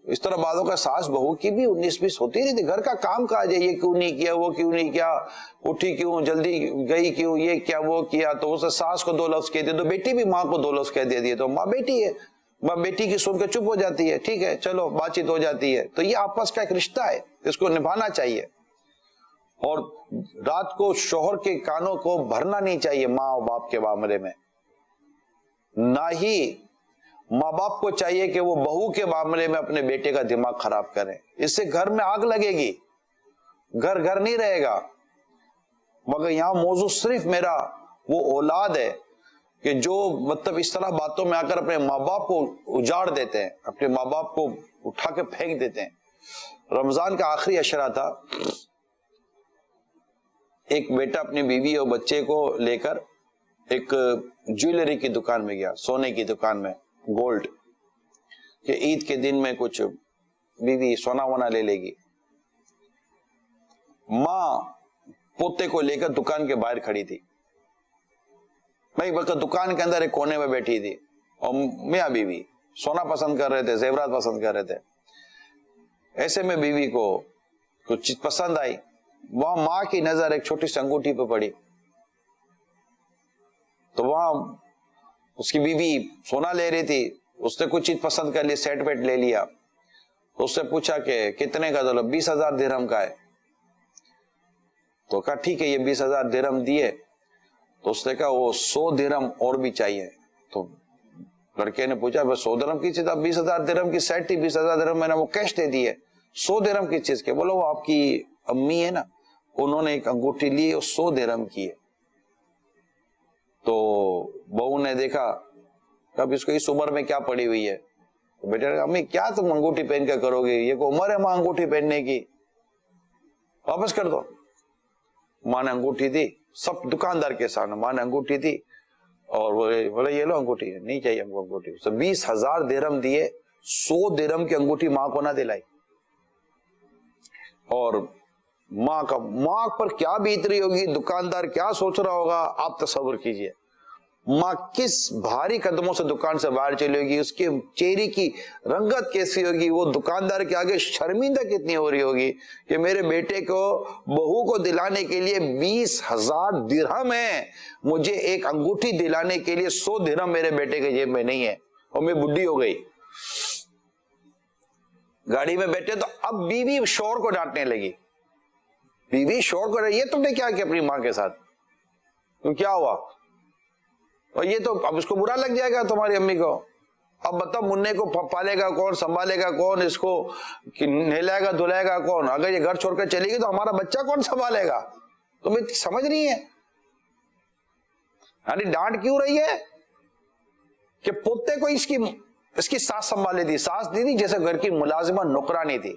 اس طرح بعضوں کا ساس بہو کی بھی 19-20 ہوتی رہی تھی. گھر کا کام کاج ہے, یہ کیوں نہیں کیا, وہ کیوں نہیں کیا, اٹھی کیوں, جلدی گئی کیوں, یہ کیا وہ کیا. تو اسے ساس کو 2 لفظ کہتے تو بیٹی بھی ماں کو 2 لفظ کہہ دیتی ہے. تو ماں بیٹی ہے, ماں بیٹی کی سن کے چپ ہو جاتی ہے, ٹھیک ہے چلو بات چیت ہو جاتی ہے. تو یہ آپس کا ایک رشتہ ہے, اس کو نبھانا چاہیے. اور رات کو شوہر کے کانوں کو بھرنا نہیں چاہیے ماں اور باپ کے معاملے میں. نہ ہی ماں باپ کو چاہیے کہ وہ بہو کے معاملے میں اپنے بیٹے کا دماغ خراب کریں. اس سے گھر میں آگ لگے گی, گھر نہیں رہے گا. مگر یہاں موضوع صرف میرا وہ اولاد ہے کہ جو مطلب اس طرح باتوں میں آ کر اپنے ماں باپ کو اجاڑ دیتے ہیں, اپنے ماں باپ کو اٹھا کے پھینک دیتے ہیں. رمضان کا آخری عشرہ تھا, ایک بیٹا اپنی بیوی اور بچے کو لے کر ایک جویلری کی دکان میں گیا, سونے کی دکان میں, گولڈ, کہ عید کے دن میں کچھ بیوی سونا ونا لے لے گی. ماں پوتے کو لے کر دکان کے باہر کھڑی تھی. بھائی دکان کے اندر ایک کونے میں بیٹھی تھی, اور میاں بیوی سونا پسند کر رہے تھے, زیورات پسند کر رہے تھے. ایسے میں بیوی کو کچھ چیز پسند آئی. وہاں ماں کی نظر ایک چھوٹی سی انگوٹھی پہ پڑی. تو وہاں اس کی بیوی سونا لے رہی تھی, اس نے کچھ چیز پسند کر لی, سیٹ ویٹ لے لیا. اس سے پوچھا کہ کتنے کا؟ 20,000 درہم کا ہے. تو کہا ٹھیک ہے, یہ 20,000 درہم دیے. تو اس نے کہا وہ 100 درہم اور بھی چاہیے. تو لڑکے نے پوچھا 100 درہم کی چیز؟ اب 20,000 درہم کی سیٹ تھی, 20,000 درہم میں نے وہ کیش دے دی ہے, 100 درہم کی چیز کے. بولو وہ آپ کی امی ہے نا, انہوں نے ایک انگوٹھی لی, 100 درہم کی ہے. تو بہو نے دیکھا, اب اس کو اس عمر میں کیا پڑی ہوئی ہے. تو بیٹے نے کہا امی کیا تم انگوٹھی پہن کے کرو گے, یہ کوئی عمر ہے ماں انگوٹھی پہننے کی, واپس کر دو. ماں نے انگوٹھی دی, سب دکاندار کے سامنے ماں نے انگوٹھی دی, اور بولے یہ لو انگوٹھی. نہیں چاہیے ہم کو انگوٹھی. 20,000 درہم دیے, 100 درہم کی انگوٹھی ماں کو نہ دلائی. اور ماں پر کیا بیت رہی ہوگی, دکاندار کیا سوچ رہا ہوگا, آپ تصور کیجئے. ماں کس بھاری قدموں سے دکان سے باہر چلی ہوگی, اس کے چہرے کی رنگت کیسی ہوگی, وہ دکاندار کے آگے شرمندہ کتنی ہو رہی ہوگی کہ میرے بیٹے کو بہو کو دلانے کے لیے 20,000 درہم ہے, مجھے ایک انگوٹھی دلانے کے لیے 100 درہم میرے بیٹے کے جیب میں نہیں ہے, اور میں بڈھی ہو گئی. گاڑی میں بیٹھے تو اب بیوی شوہر کو ڈانٹنے لگی. بیوی شوہر کو, یہ تم نے کیا کیا اپنی ماں کے ساتھ, تو کیا ہوا, اور یہ تو اب اس کو برا لگ جائے گا تمہاری امی کو. اب بتاؤ منہ کو پالے گا کون, سنبھالے گا کون, اس کو نہلائے گا دھلائے گا کون, اگر یہ گھر چھوڑ کر چلے گی تو ہمارا بچہ کون سنبھالے گا. تمہیں سمجھ نہیں ہے, یعنی ڈانٹ کیوں رہی ہے, کہ پوتے کو اس کی ساس سنبھالے تھی، ساس دی تھی جیسے گھر کی ملازمہ نوکرانی تھی.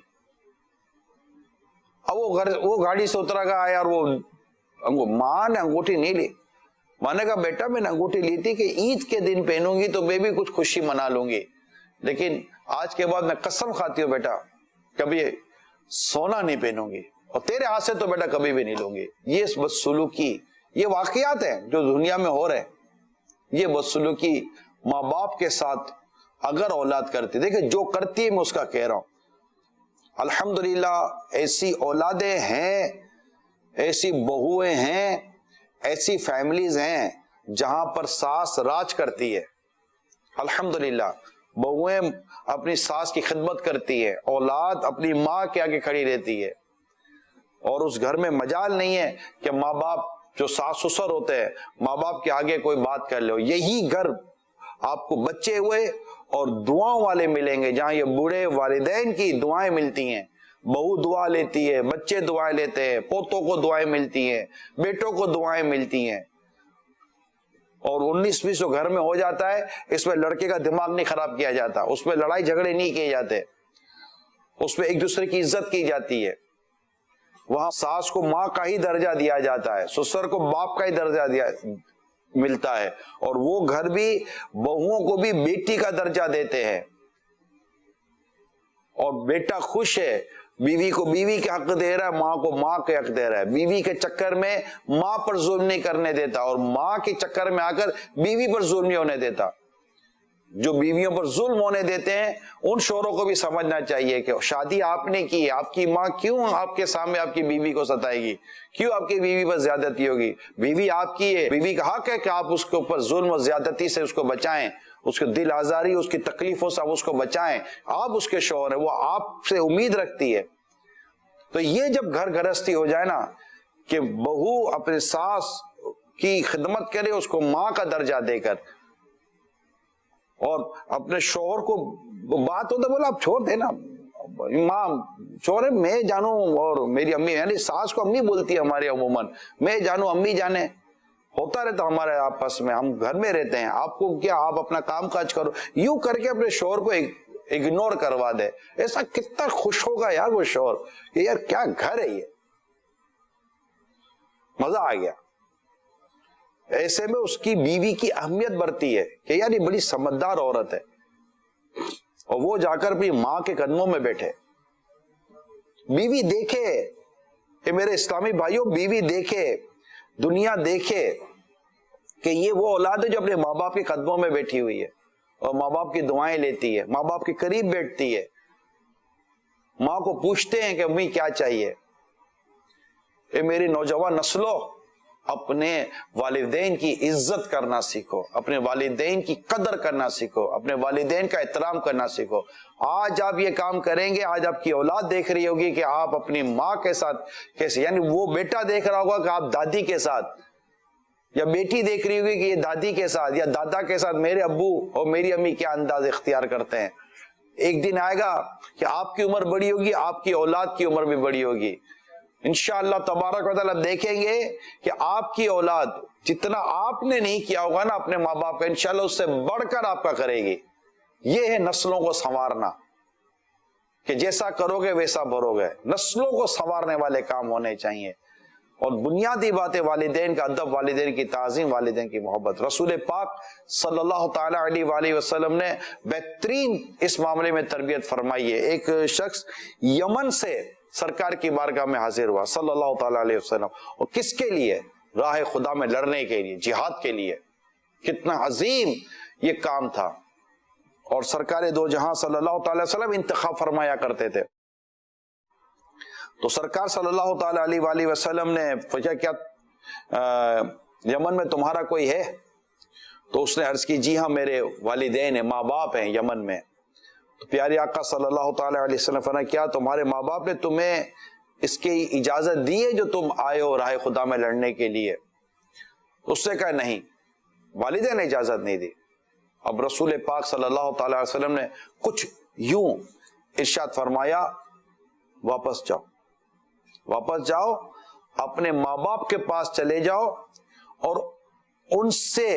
اب وہ گاڑی سے اترا گیا آیا اور وہ ماں نے انگوٹھی نہیں لی. ماں نے کہا بیٹا میں نے انگوٹھی لی تھی کہ عید کے دن پہنوں گی تو میں بھی کچھ خوشی منا لوں گی، لیکن آج کے بعد میں قسم کھاتی ہوں بیٹا کبھی سونا نہیں پہنوں گی، اور تیرے ہاتھ سے تو بیٹا کبھی بھی نہیں لوں گی. یہ بدسلوکی، یہ واقعات ہیں جو دنیا میں ہو رہے ہیں. یہ بدسلوکی ماں باپ کے ساتھ اگر اولاد کرتی، دیکھیں جو کرتی ہے میں اس کا کہہ رہا ہوں، الحمدللہ ایسی اولادیں ہیں، ایسی بہویں ہیں، ایسی فیملیز ہیں جہاں پر ساس راج کرتی ہے. الحمدللہ بہویں اپنی ساس کی خدمت کرتی ہے، اولاد اپنی ماں کے آگے کھڑی رہتی ہے، اور اس گھر میں مجال نہیں ہے کہ ماں باپ جو ساس سسر ہوتے ہیں ماں باپ کے آگے کوئی بات کر لو. یہی گھر آپ کو بچے ہوئے اور دعاؤں والے ملیں گے، جہاں یہ بوڑھے والدین کی دعائیں ملتی ہیں. بہو دعا لیتی ہے، بچے دعائیں لیتے ہیں، پوتوں کو دعائیں ملتی ہیں، بیٹوں کو دعائیں ملتی ہیں. اور 19-20 جو گھر میں ہو جاتا ہے اس میں لڑکے کا دماغ نہیں خراب کیا جاتا، اس میں لڑائی جھگڑے نہیں کیے جاتے، اس میں ایک دوسرے کی عزت کی جاتی ہے. وہاں ساس کو ماں کا ہی درجہ دیا جاتا ہے، سسر کو باپ کا ہی درجہ ملتا ہے، اور وہ گھر بھی بہوؤں کو بھی بیٹی کا درجہ دیتے ہیں. اور بیٹا خوش ہے، بیوی کو بیوی کے حق دے رہا ہے، ماں کو ماں کے حق دے رہا ہے. بیوی کے چکر میں ماں پر ظلم نہیں کرنے دیتا، اور ماں کے چکر میں آ کر بیوی پر ظلم نہیں ہونے دیتا. جو بیویوں پر ظلم ہونے دیتے ہیں ان شوہروں کو بھی سمجھنا چاہیے کہ شادی آپ نے کی ہے، آپ کی ماں کیوں آپ کے سامنے آپ کی بیوی کو ستائے گی، کیوں آپ کی بیوی پر زیادتی ہوگی. بیوی آپ کی ہے، بیوی کا حق ہے کہ آپ اس کے اوپر ظلم و زیادتی سے اس کو بچائیں، اس کے دل آزاری اس کی تکلیفوں سے آپ اس کو بچائیں. آپ اس کے شوہر ہیں، وہ آپ سے امید رکھتی ہے. تو یہ جب گھر گرہستی ہو جائے نا کہ بہو اپنے ساس کی خدمت کرے اس کو ماں کا درجہ دے کر، اور اپنے شوہر کو بات ہوتا بولا آپ چھوڑ دے نا، ماں چھوڑے میں جانوں، اور میری امی یعنی ساس کو امی بولتی ہے ہمارے عموماً، میں جانوں امی جانے، ہوتا رہتا ہمارے آپس میں، ہم گھر میں رہتے ہیں، آپ کو کیا، آپ اپنا کام کاج کرو. یوں کر کے اپنے شوہر کو اگنور کروا دے. ایسا کتنا خوش ہوگا یار وہ شوہر کہ یار کیا گھر ہے یہ، مزہ آ گیا. ایسے میں اس کی بیوی کی اہمیت بڑھتی ہے کہ یار یہ بڑی سمجھدار عورت ہے، اور وہ جا کر اپنی ماں کے قدموں میں بیٹھے. بیوی دیکھے کہ میرے اسلامی بھائیوں، بیوی دیکھے، دنیا دیکھے کہ یہ وہ اولاد ہے جو اپنے ماں باپ کے قدموں میں بیٹھی ہوئی ہے اور ماں باپ کی دعائیں لیتی ہے، ماں باپ کے قریب بیٹھتی ہے، ماں کو پوچھتے ہیں کہ امی کیا چاہیے. اے میری نوجوان نسلوں، اپنے والدین کی عزت کرنا سیکھو، اپنے والدین کی قدر کرنا سیکھو، اپنے والدین کا احترام کرنا سیکھو. آج آپ یہ کام کریں گے، آج آپ کی اولاد دیکھ رہی ہوگی کہ آپ اپنی ماں کے ساتھ کیسے، یعنی وہ بیٹا دیکھ رہا ہوگا کہ آپ دادی کے ساتھ، یا بیٹی دیکھ رہی ہوگی کہ یہ دادی کے ساتھ یا دادا کے ساتھ میرے ابو اور میری امی کیا انداز اختیار کرتے ہیں. ایک دن آئے گا کہ آپ کی عمر بڑی ہوگی، آپ کی اولاد کی عمر بھی بڑی ہوگی. انشاءاللہ تبارک و تعالیٰ دیکھیں گے کہ آپ کی اولاد جتنا آپ نے نہیں کیا ہوگا نا اپنے ماں باپ کا، انشاءاللہ اس سے بڑھ کر آپ کا کرے گی. یہ ہے نسلوں کو سنوارنا، کہ جیسا کرو گے ویسا بھرو گے. نسلوں کو سنوارنے والے کام ہونے چاہیے. اور بنیادی باتیں والدین کا ادب، والدین کی تعظیم، والدین کی محبت. رسول پاک صلی اللہ تعالی علیہ وآلہ وسلم نے بہترین اس معاملے میں تربیت فرمائی ہے. ایک شخص یمن سے سرکار کی بارگاہ میں حاضر ہوا صلی اللہ تعالی علیہ وسلم، اور کس کے لیے؟ راہ خدا میں لڑنے کے لیے، جہاد کے لیے. کتنا عظیم یہ کام تھا. اور سرکار دو جہاں صلی اللہ تعالی وسلم انتخاب فرمایا کرتے تھے. تو سرکار صلی اللہ تعالی علیہ وآلہ وسلم نے پوچھا کیا یمن میں تمہارا کوئی ہے؟ تو اس نے عرض کی جی ہاں میرے والدین ہیں، ماں باپ ہیں یمن میں. تو پیارے آقا صلی اللہ تعالی علیہ وسلم فرمایا کیا تمہارے ماں باپ نے تمہیں اس کی اجازت دی ہے جو تم آئے ہو راہ خدا میں لڑنے کے لیے؟ اس نے کہا نہیں، والدین نے اجازت نہیں دی. اب رسول پاک صلی اللہ تعالی علیہ وسلم نے کچھ یوں ارشاد فرمایا واپس جاؤ، واپس جاؤ، اپنے ماں باپ کے پاس چلے جاؤ اور ان سے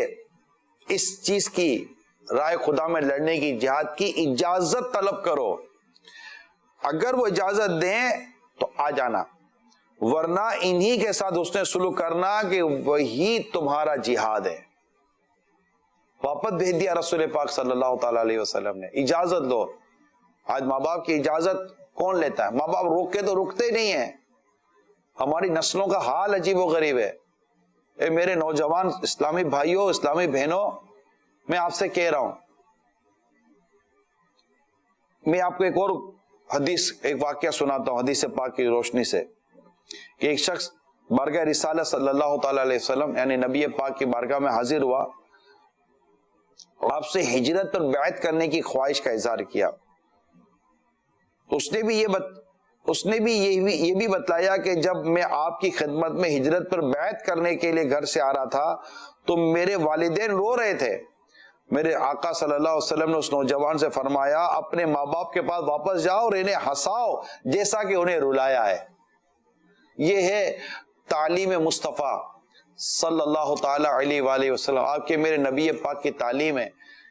اس چیز کی راہ خدا میں لڑنے کی، جہاد کی اجازت طلب کرو. اگر وہ اجازت دیں تو آ جانا، ورنہ انہی کے ساتھ اس نے سلوک کرنا کہ وہی تمہارا جہاد ہے. واپس بھیج دیا رسول پاک صلی اللہ تعالی علیہ وسلم نے. اجازت لو. آج ماں باپ کی اجازت کون لیتا ہے؟ ماں باپ روک کے تو رکتے ہی نہیں ہیں. ہماری نسلوں کا حال عجیب و غریب ہے. اے میرے نوجوان اسلامی بھائیوں، اسلامی بہنوں، میں آپ سے کہہ رہا ہوں، میں آپ کو ایک اور حدیث، ایک واقعہ سناتا ہوں حدیث پاک کی روشنی سے، کہ ایک شخص بارگاہ رسالت صلی اللہ تعالی علیہ وسلم یعنی نبی پاک کی بارگاہ میں حاضر ہوا، آپ سے ہجرت پر بیعت کرنے کی خواہش کا اظہار کیا. اس نے بھی یہ بھی بتلایا کہ جب میں آپ کی خدمت میں ہجرت پر بیعت کرنے کے لیے گھر سے آ رہا تھا تو میرے والدین رو رہے تھے. میرے آقا صلی اللہ علیہ وسلم نے اس نوجوان سے فرمایا، اپنے ماں باپ کے پاس واپس جاؤ اور انہیں ہنساؤ جیسا کہ انہیں رلایا ہے. یہ ہے تعلیم مصطفیٰ صلی اللہ تعالی علیہ وآلہ وسلم. آپ کے میرے نبی پاک کی تعلیم ہے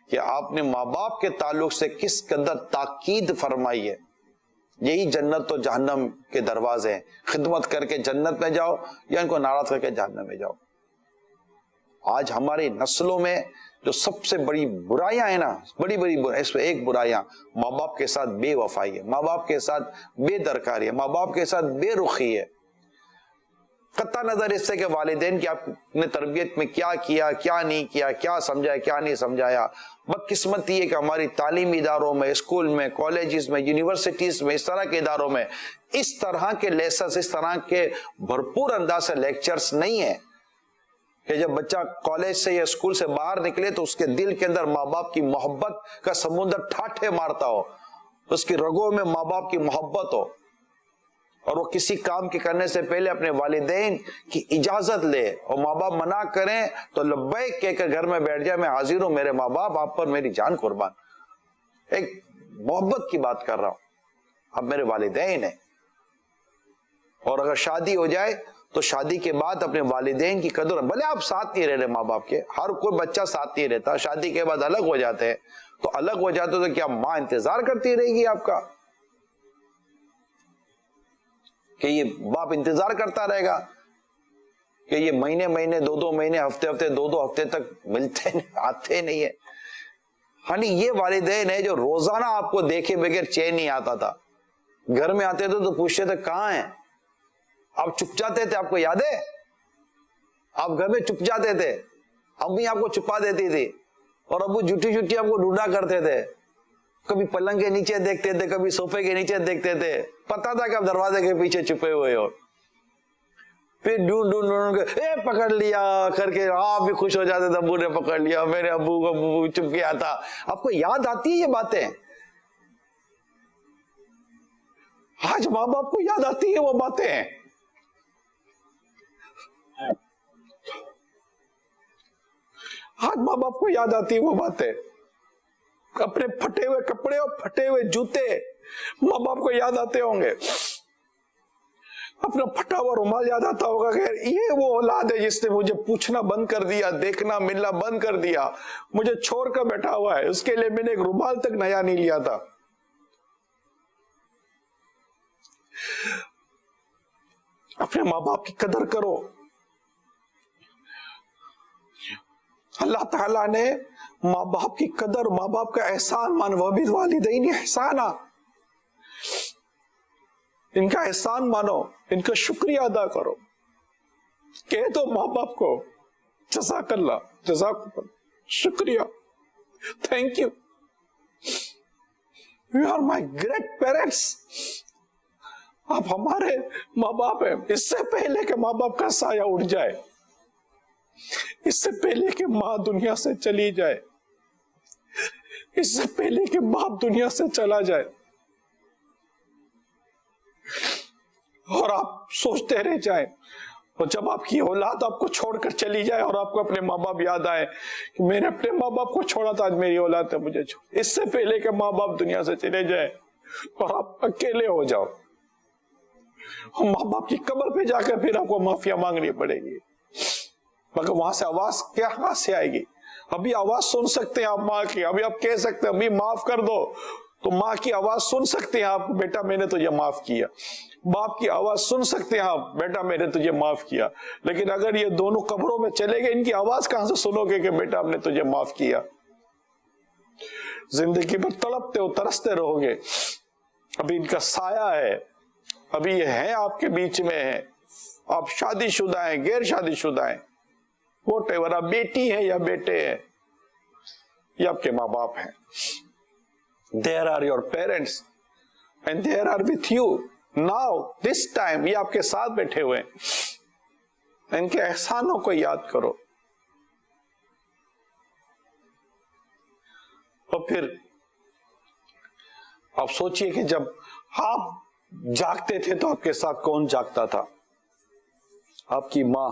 کہ آپ نے ماں باپ کے تعلق سے کس قدر تاکید فرمائی ہے. یہی جنت و جہنم کے دروازے ہیں. خدمت کر کے جنت میں جاؤ یا ان کو ناراض کر کے جہنم میں جاؤ. آج ہماری نسلوں میں جو سب سے بڑی برائیاں ہیں نا، بڑی اس میں ایک برائیاں ماں باپ کے ساتھ بے وفائی ہے، ماں باپ کے ساتھ بے درکاری ہے، ماں باپ کے ساتھ بے رخی ہے. قطع نظر اس سے کہ والدین کی آپ نے تربیت میں کیا کیا، کیا نہیں کیا، کیا سمجھایا، کیا نہیں سمجھایا. بدقسمتی ہے کہ ہماری تعلیمی اداروں میں، اسکول میں، کالجز میں، یونیورسٹیز میں، اس طرح کے اداروں میں اس طرح کے لیسنس، اس طرح کے بھرپور انداز سے لیکچرز نہیں ہیں کہ جب بچہ کالج سے یا اسکول سے باہر نکلے تو اس کے دل کے اندر ماں باپ کی محبت کا سمندر ٹھاٹھے مارتا ہو، اس کی رگوں میں ماں باپ کی محبت ہو، اور وہ کسی کام کے کرنے سے پہلے اپنے والدین کی اجازت لے، اور ماں باپ منع کریں تو لبیک کہہ کر گھر میں بیٹھ جائے، میں حاضر ہوں میرے ماں باپ، آپ پر میری جان قربان. ایک محبت کی بات کر رہا ہوں، آپ میرے والدین ہیں. اور اگر شادی ہو جائے تو شادی کے بعد اپنے والدین کی قدر، بھلے آپ ساتھ نہیں رہ رہے ماں باپ کے، ہر کوئی بچہ ساتھ نہیں رہتا، شادی کے بعد الگ ہو جاتے ہیں، تو الگ ہو جاتے تو کیا ماں انتظار کرتی رہے گی آپ کا؟ کہ یہ باپ انتظار کرتا رہے گا کہ یہ مہینے 2 مہینے، ہفتے 2 ہفتے تک ملتے آتے نہیں ہے. ہاں یہ والدین ہے جو روزانہ آپ کو دیکھے بغیر چین نہیں آتا تھا. گھر میں آتے تھے تو پوچھتے تھے کہاں ہیں آپ، چپ جاتے تھے. آپ کو یاد ہے آپ گھر میں چپ جاتے تھے، امی آپ کو چھپا دیتی تھی، اور ابو جھوٹی آپ کو ڈھونڈا کرتے تھے. کبھی پلنگ کے نیچے دیکھتے تھے، کبھی صوفے کے نیچے دیکھتے تھے، پتا تھا کہ آپ دروازے کے پیچھے چھپے ہوئے ہو. پھر ڈھونڈ کے اے پکڑ لیا کر کے آپ بھی خوش ہو جاتے تھے، ابو نے پکڑ لیا، میرے ابو چپ گیا تھا. آپ کو یاد آتی ہے یہ باتیں؟ آج ماں باپ کو یاد آتی ہے وہ باتیں؟ آج ماں باپ کو یاد آتی ہے وہ باتیں؟ اپنے پھٹے ہوئے کپڑے اور پھٹے ہوئے جوتے ماں باپ کو یاد آتے ہوں گے، اپنا پھٹا ہوا رومال یاد آتا ہوگا کہ یہ وہ اولاد ہے جس نے مجھے پوچھنا بند کر دیا، دیکھنا ملنا بند کر دیا، مجھے چھوڑ کر بیٹھا ہوا ہے، اس کے لیے میں نے ایک رومال تک نیا نہیں لیا تھا. اپنے ماں باپ کی قدر کرو. اللہ تعالیٰ نے ماں باپ کی قدر، ماں باپ کا احسان مان، وبالوالدین احسانا، ان کا احسان مانو، ان کا شکریہ ادا کرو. کہہ دو ماں باپ کو جزاک اللہ، جزاک اللہ، شکریہ، thank you, you are my great parents. آپ ہمارے ماں باپ ہیں. اس سے پہلے کہ ماں باپ کا سایہ اٹھ جائے، اس سے پہلے کہ ماں دنیا سے چلی جائے، اس سے پہلے کہ باپ دنیا سے چلا جائے، اور آپ سوچتے رہ جائیں، اور جب آپ کی اولاد آپ کو چھوڑ کر چلی جائے اور آپ کو اپنے ماں باپ یاد آئے کہ میں نے اپنے ماں باپ کو چھوڑا تھا، آج میری اولاد ہے مجھے چھوڑ. اس سے پہلے کہ ماں باپ دنیا سے چلے جائے اور آپ اکیلے ہو جاؤ، ماں باپ کی قبر پہ جا کر پھر آپ کو معافیا مانگنی پڑے گی، مگر وہاں سے آواز کیا سے آئے گی؟ ابھی آواز سن سکتے ہیں آپ ماں کی, ابھی آپ کہہ سکتے ہیں ابھی معاف کر دو, تو ماں کی آواز سن سکتے ہیں آپ, بیٹا میں نے تجھے معاف کیا. باپ کی آواز سن سکتے ہیں آپ, بیٹا میں نے تجھے معاف کیا. لیکن اگر یہ دونوں قبروں میں چلے گئے, ان کی آواز کہاں سے سنو گے کہ بیٹا ہم نے تجھے معاف کیا؟ زندگی پر تڑپتے ہو, ترستے رہو گے. ابھی ان کا سایہ ہے, ابھی یہ ہیں آپ کے بیچ میں ہیں. آپ شادی شدہ ہیں, غیر شادی شدہ ہیں, واٹ ایور, آپ بیٹی ہیں یا بیٹے ہیں, یہ آپ کے ماں باپ ہیں. There are your parents and they are with you now, this time. یہ آپ کے ساتھ بیٹھے ہوئے ہیں. ان کے احسانوں کو یاد کرو. اور پھر آپ سوچئے کہ جب آپ جاگتے تھے تو آپ کے ساتھ کون جاگتا تھا؟ آپ کی ماں.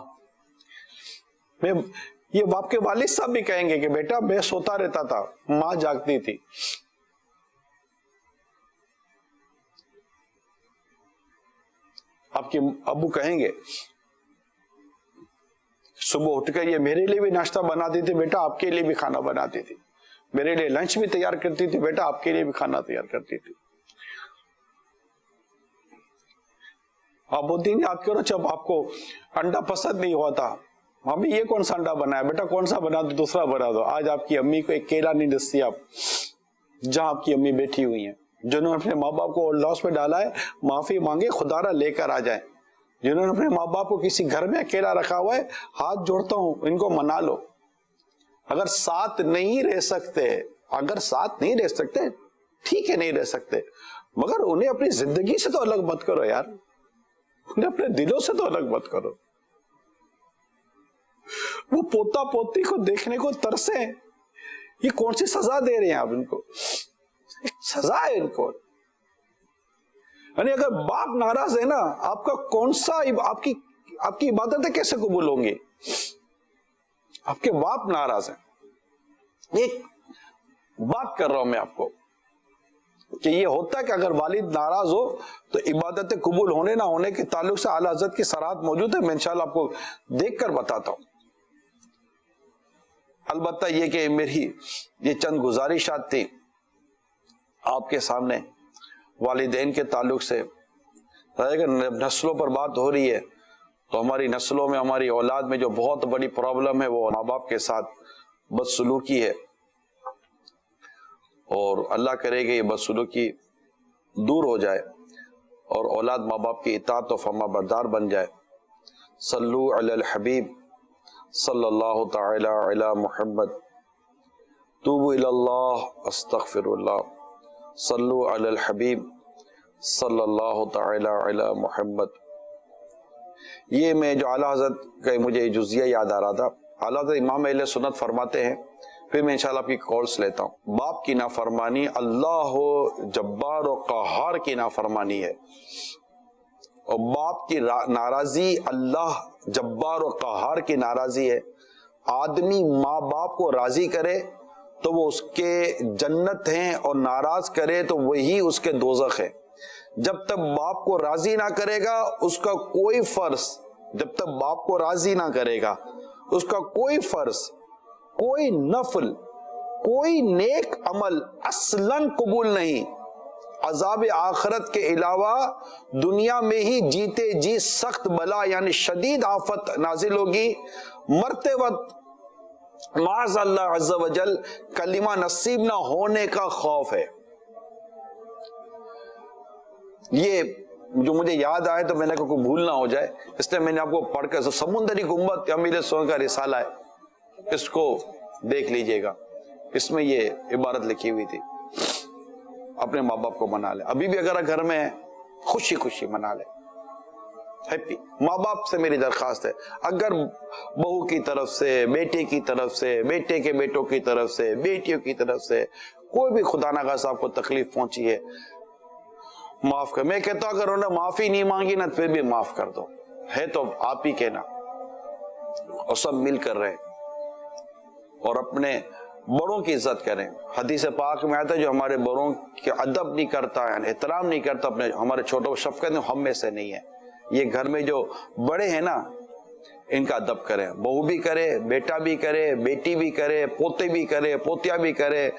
یہ آپ کے والد صاحب بھی کہیں گے کہ بیٹا میں سوتا رہتا تھا, ماں جاگتی تھی. آپ کے ابو کہیں گے صبح اٹھ کر یہ میرے لیے بھی ناشتہ بناتی تھی, بیٹا آپ کے لیے بھی کھانا بناتی تھی, میرے لیے لنچ بھی تیار کرتی تھی, بیٹا آپ کے لیے بھی کھانا تیار کرتی تھی. آپ وہ دن یاد کرو جب آپ کو انڈا پسند نہیں ہوا تھا, ممی یہ کون سا انڈا بنایا, بیٹا کون سا بنا دو, دوسرا بنا دو. آج آپ کی امی کو ایک کیلا نہیں دستی آپ, جہاں آپ کی امی بیٹھی ہوئی ہیں, جنہوں نے اپنے ماں باپ کو لاس میں ڈالا ہے, معافی مانگے, خدا را لے کر آ جائیں. جنہوں نے اپنے ماں باپ کو کسی گھر میں اکیلا رکھا ہوا ہے, ہاتھ جوڑتا ہوں, ان کو منا لو. اگر ساتھ نہیں رہ سکتے ٹھیک ہے, نہیں رہ سکتے, مگر انہیں اپنی زندگی سے تو الگ مت کرو یار, انہیں اپنے دلوں سے تو الگ مت کرو. وہ پوتا پوتی کو دیکھنے کو ترسیں, یہ کون سی سزا دے رہے ہیں آپ ان کو؟ سزا ہے ان کو. یعنی اگر باپ ناراض ہے نا, آپ کا کون سا آپ کی عبادتیں کیسے قبول ہوں گی؟ آپ کے باپ ناراض ہیں. ایک بات کر رہا ہوں میں آپ کو کہ یہ ہوتا ہے کہ اگر والد ناراض ہو تو عبادتیں قبول ہونے نہ ہونے کے تعلق سے اعلیٰ حضرت کی صراحت موجود ہے. میں انشاءاللہ آپ کو دیکھ کر بتاتا ہوں. البتہ یہ کہ میری یہ چند گزارشات تھی آپ کے سامنے والدین کے تعلق سے. اگر نسلوں پر بات ہو رہی ہے تو ہماری نسلوں میں, ہماری اولاد میں جو بہت بڑی پرابلم ہے وہ ماں باپ کے ساتھ بدسلوکی ہے, اور اللہ کرے کہ یہ بدسلوکی دور ہو جائے اور اولاد ماں باپ کی اطاعت و فرما بردار بن جائے. صلو علی الحبیب صلی اللہ تعالی علی محمد, توبوا الی اللہ استغفر اللہ, صلو علی الحبیب صلی اللہ تعالی علی محمد. یہ میں جو اعلیٰ حضرت کا مجھے جزیہ یاد آ رہا تھا. اعلیٰ حضرت امام اہل سنت فرماتے ہیں, پھر میں انشاءاللہ آپ کی کالس لیتا ہوں, باپ کی نافرمانی اللہ جبار و قہار کی نافرمانی ہے, اور باپ کی ناراضی اللہ جبار و قہار کی ناراضی ہے. آدمی ماں باپ کو راضی کرے تو وہ اس کے جنت ہیں, اور ناراض کرے تو وہی اس کے دوزخ ہے. جب تک باپ کو راضی نہ کرے گا اس کا کوئی فرض, جب تک باپ کو راضی نہ کرے گا اس کا کوئی فرض, کوئی نفل, کوئی نیک عمل اصلاً قبول نہیں. عذاب آخرت کے علاوہ دنیا میں ہی جیتے جی سخت بلا یعنی شدید آفت نازل ہوگی. مرتے وقت معاذ اللہ عز و جل کلمہ نصیب نہ ہونے کا خوف ہے. یہ جو مجھے یاد آئے تو میں نے کوئی بھول نہ ہو جائے, اس لیے میں نے آپ کو پڑھ کر, سمندری گنبد امیر سوئے کا رسالہ ہے, اس کو دیکھ لیجئے گا. اس میں یہ عبارت لکھی ہوئی تھی, اپنے ماں باپ کو منا لے. ابھی بھی اگر گھر میں ہے خوشی خوشی منا لے, ہیپی. ماں باپ سے میری درخواست ہے, اگر بہو کی طرف سے, بیٹے کی طرف سے, بیٹے کے بیٹوں کی طرف سے, بیٹیوں کی طرف سے کوئی بھی خدا نخواستہ آپ کو تکلیف پہنچی ہے, معاف کر. میں کہتا ہوں اگر انہوں نے معافی نہیں مانگی نا پھر بھی معاف کر دو, ہے تو آپ ہی کہنا, اور سب مل کر رہے اور اپنے بڑوں کی عزت کریں. حدیث پاک میں آتا ہے جو ہمارے بڑوں کے ادب نہیں کرتا ہے, احترام نہیں کرتا, اپنے ہمارے چھوٹوں کو شفقت ہم میں سے نہیں ہے. یہ گھر میں جو بڑے ہیں نا ان کا ادب کریں. بہو بھی کرے, بیٹا بھی کرے, بیٹی بھی کرے, پوتے بھی کرے, پوتیا بھی کرے,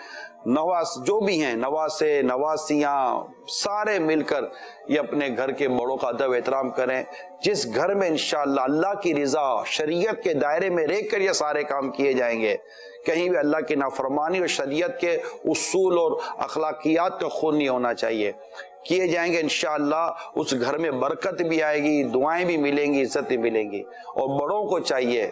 نواس جو بھی ہیں, نواسے نواسیاں, سارے مل کر یہ اپنے گھر کے بڑوں کا ادب احترام کریں. جس گھر میں انشاءاللہ اللہ کی رضا شریعت کے دائرے میں رہ کر یہ سارے کام کیے جائیں گے, کہیں بھی اللہ کی نافرمانی اور شریعت کے اصول اور اخلاقیات کا خون نہیں ہونا چاہیے, کیے جائیں گے انشاءاللہ اس گھر میں برکت بھی آئے گی, دعائیں بھی ملیں گی, عزت بھی ملیں گی. اور بڑوں کو چاہیے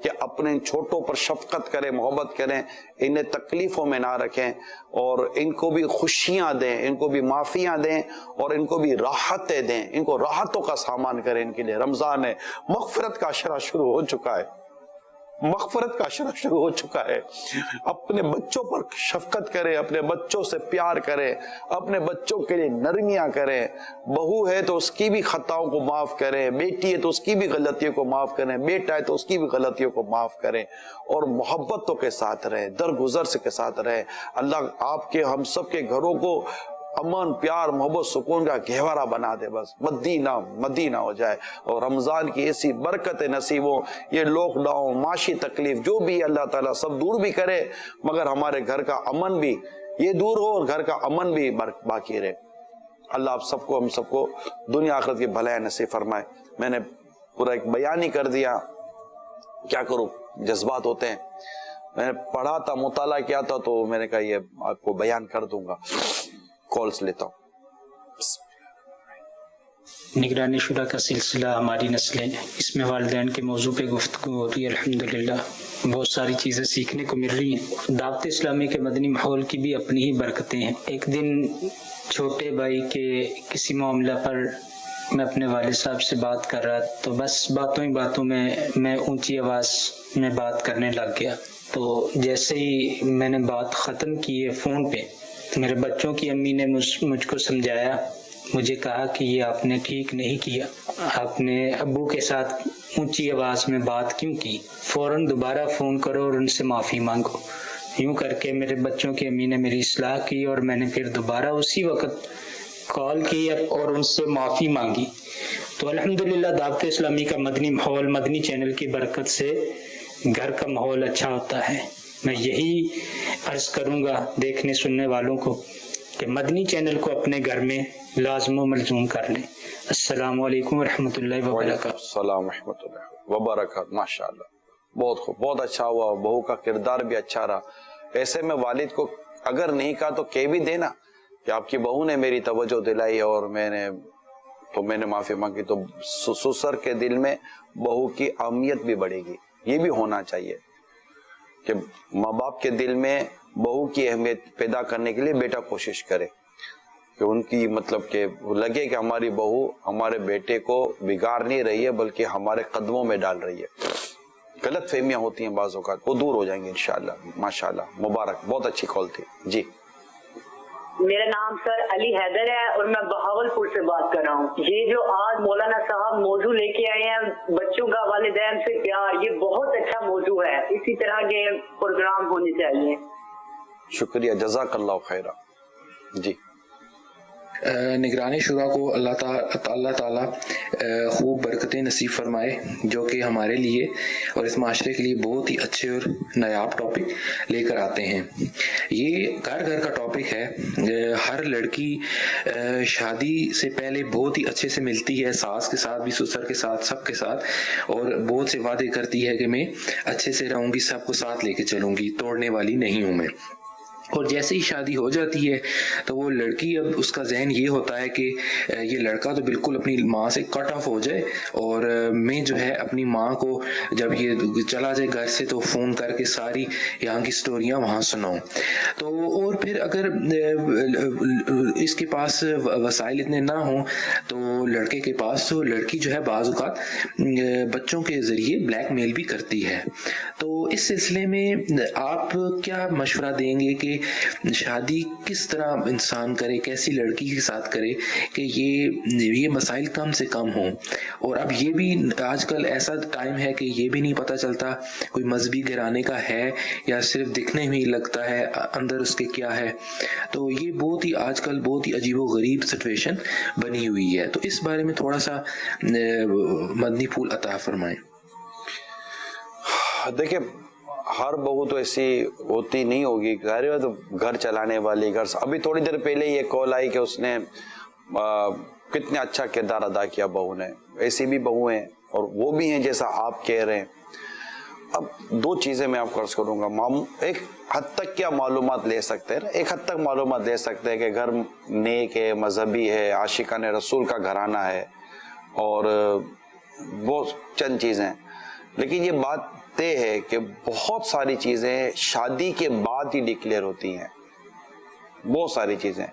کہ اپنے چھوٹوں پر شفقت کریں, محبت کریں, انہیں تکلیفوں میں نہ رکھیں, اور ان کو بھی خوشیاں دیں, ان کو بھی معافیاں دیں, اور ان کو بھی راحتیں دیں, ان کو راحتوں کا سامان کریں. ان کے لیے رمضان ہے, مغفرت کا اشرہ شروع ہو چکا ہے, مغفرت کا اشرہ شروع ہو چکا ہے. اپنے بچوں پر شفقت کریں, اپنے بچوں سے پیار کریں, اپنے بچوں کے لیے نرمیاں کریں. بہو ہے تو اس کی بھی خطاؤں کو معاف کریں, بیٹی ہے تو اس کی بھی غلطیوں کو معاف کریں, بیٹا ہے تو اس کی بھی غلطیوں کو معاف کریں, اور محبتوں کے ساتھ رہیں, درگزر سے کے ساتھ رہیں. اللہ آپ کے ہم سب کے گھروں کو امن, پیار, محبت, سکون کا گہوارہ بنا دے, بس مدینہ مدینہ ہو جائے. اور رمضان کی ایسی برکت نصیب ہو, یہ لاک ڈاؤن, معاشی تکلیف جو بھی اللہ تعالیٰ سب دور بھی کرے, مگر ہمارے گھر کا امن بھی یہ دور ہو اور گھر کا امن بھی باقی رہے. اللہ آپ سب کو, ہم سب کو دنیا آخرت کی بھلائی نصیب فرمائے. میں نے پورا ایک بیان ہی کر دیا, کیا کروں, جذبات ہوتے ہیں. میں نے پڑھا تھا, مطالعہ کیا تھا, تو میں نے کہا یہ آپ کو بیان کر دوں گا. کالز لیتا ہوں. نگرانی شورا کا سلسلہ ہماری نسلیں, اس میں والدین کے موضوع پہ گفتگو ہو رہی ہے. الحمدللہ بہت ساری چیزیں سیکھنے کو مل رہی ہیں. دعوت اسلامی کے مدنی ماحول کی بھی اپنی ہی برکتیں ہیں. ایک دن چھوٹے بھائی کے کسی معاملہ پر میں اپنے والد صاحب سے بات کر رہا, تو بس باتوں ہی باتوں میں اونچی آواز میں بات کرنے لگ گیا. تو جیسے ہی میں نے بات ختم کی ہے فون پہ, میرے بچوں کی امی نے مجھ کو سمجھایا, مجھے کہا کہ یہ آپ نے ٹھیک نہیں کیا, آپ نے ابو کے ساتھ اونچی آواز میں بات کیوں کی, فوراً دوبارہ فون کرو اور ان سے معافی مانگو. یوں کر کے میرے بچوں کی امی نے میری اصلاح کی, اور میں نے پھر دوبارہ اسی وقت کال کی اور ان سے معافی مانگی. تو الحمدللہ دعوت اسلامی کا مدنی ماحول, مدنی چینل کی برکت سے گھر کا ماحول اچھا ہوتا ہے. میں یہی عرض کروں گا دیکھنے سننے والوں کو کہ مدنی چینل کو اپنے گھر میں لازم و ملزوم کر لیں. السلام علیکم ورحمۃ اللہ وبرکاتہ. السلام ورحمۃ اللہ وبرکاتہ. ماشاءاللہ, بہت خوب, بہت اچھا ہوا. بہو کا کردار بھی اچھا رہا. ایسے میں والد کو اگر نہیں کہا تو کہہ بھی دینا کہ آپ کی بہو نے میری توجہ دلائی اور میں نے معافی مانگی. تو سسر کے دل میں بہو کی اہمیت بھی بڑھے گی. یہ بھی ہونا چاہیے کہ ماں باپ کے دل میں بہو کی اہمیت پیدا کرنے کے لیے بیٹا کوشش کرے, کہ ان کی مطلب کہ لگے کہ ہماری بہو ہمارے بیٹے کو بگاڑ نہیں رہی ہے بلکہ ہمارے قدموں میں ڈال رہی ہے. غلط فہمیاں ہوتی ہیں بعض اوقات, وہ دور ہو جائیں گے انشاءاللہ. ماشاءاللہ, مبارک, بہت اچھی کال تھی. جی میرا نام سر علی حیدر ہے اور میں بہاولپور سے بات کر رہا ہوں. یہ جو آج مولانا صاحب موضوع لے کے آئے ہیں بچوں کا والدین سے پیار, یہ بہت اچھا موضوع ہے. اسی طرح کے پروگرام ہونے چاہیے. شکریہ, جزاک اللہ خیرہ. جی نگرانی شورا کو اللہ تعالیٰ خوب برکتیں نصیب فرمائے, جو کہ ہمارے لیے اور اس معاشرے کے لیے بہت ہی اچھے اور نایاب ٹاپک لے کر آتے ہیں. یہ گھر گھر کا ٹاپک ہے. ہر لڑکی شادی سے پہلے بہت ہی اچھے سے ملتی ہے, ساس کے ساتھ بھی, سسر کے ساتھ, سب کے ساتھ, اور بہت سے وعدے کرتی ہے کہ میں اچھے سے رہوں گی, سب کو ساتھ لے کے چلوں گی, توڑنے والی نہیں ہوں میں. اور جیسے ہی شادی ہو جاتی ہے تو وہ لڑکی, اب اس کا ذہن یہ ہوتا ہے کہ یہ لڑکا تو بالکل اپنی ماں سے کٹ آف ہو جائے, اور میں جو ہے اپنی ماں کو جب یہ چلا جائے گھر سے تو فون کر کے ساری یہاں کی سٹوریاں وہاں سناؤں. تو اور پھر اگر اس کے پاس وسائل اتنے نہ ہوں تو لڑکے کے پاس, تو لڑکی جو ہے بعض اوقات بچوں کے ذریعے بلیک میل بھی کرتی ہے. تو اس سلسلے میں آپ کیا مشورہ دیں گے کہ شادی کس طرح انسان کرے, کیسی لڑکی کے ساتھ کرے کہ یہ مسائل کم سے کم ہوں؟ اور اب یہ بھی آج کل ایسا ٹائم ہے کہ یہ بھی نہیں پتہ چلتا کوئی مذہبی گھرانے کا ہے یا صرف دکھنے میں ہی لگتا ہے, اندر اس کے کیا ہے. تو یہ بہت ہی آج کل بہت ہی عجیب و غریب سچویشن بنی ہوئی ہے. تو اس بارے میں تھوڑا سا مدنی پھول عطا فرمائیں. دیکھیں ہر بہو تو ایسی ہوتی نہیں ہوگی، ظاہر ہے تو گھر چلانے والی، گھر ابھی تھوڑی دیر پہلے یہ کال آئی کہ اس نے کتنا اچھا کردار ادا کیا بہو نے، ایسی بھی بہو ہیں اور وہ بھی ہیں جیسا آپ کہہ رہے ہیں. اب دو چیزیں میں آپ کو عرض کروں گا. ایک حد تک کیا معلومات لے سکتے ہیں، ایک حد تک معلومات لے سکتے ہیں کہ گھر نیک ہے، مذہبی ہے، عاشقان رسول کا گھرانہ ہے اور وہ چند چیزیں. لیکن یہ بات طے ہے کہ بہت ساری چیزیں شادی کے بعد ہی ڈکلیئر ہوتی ہیں، بہت ساری چیزیں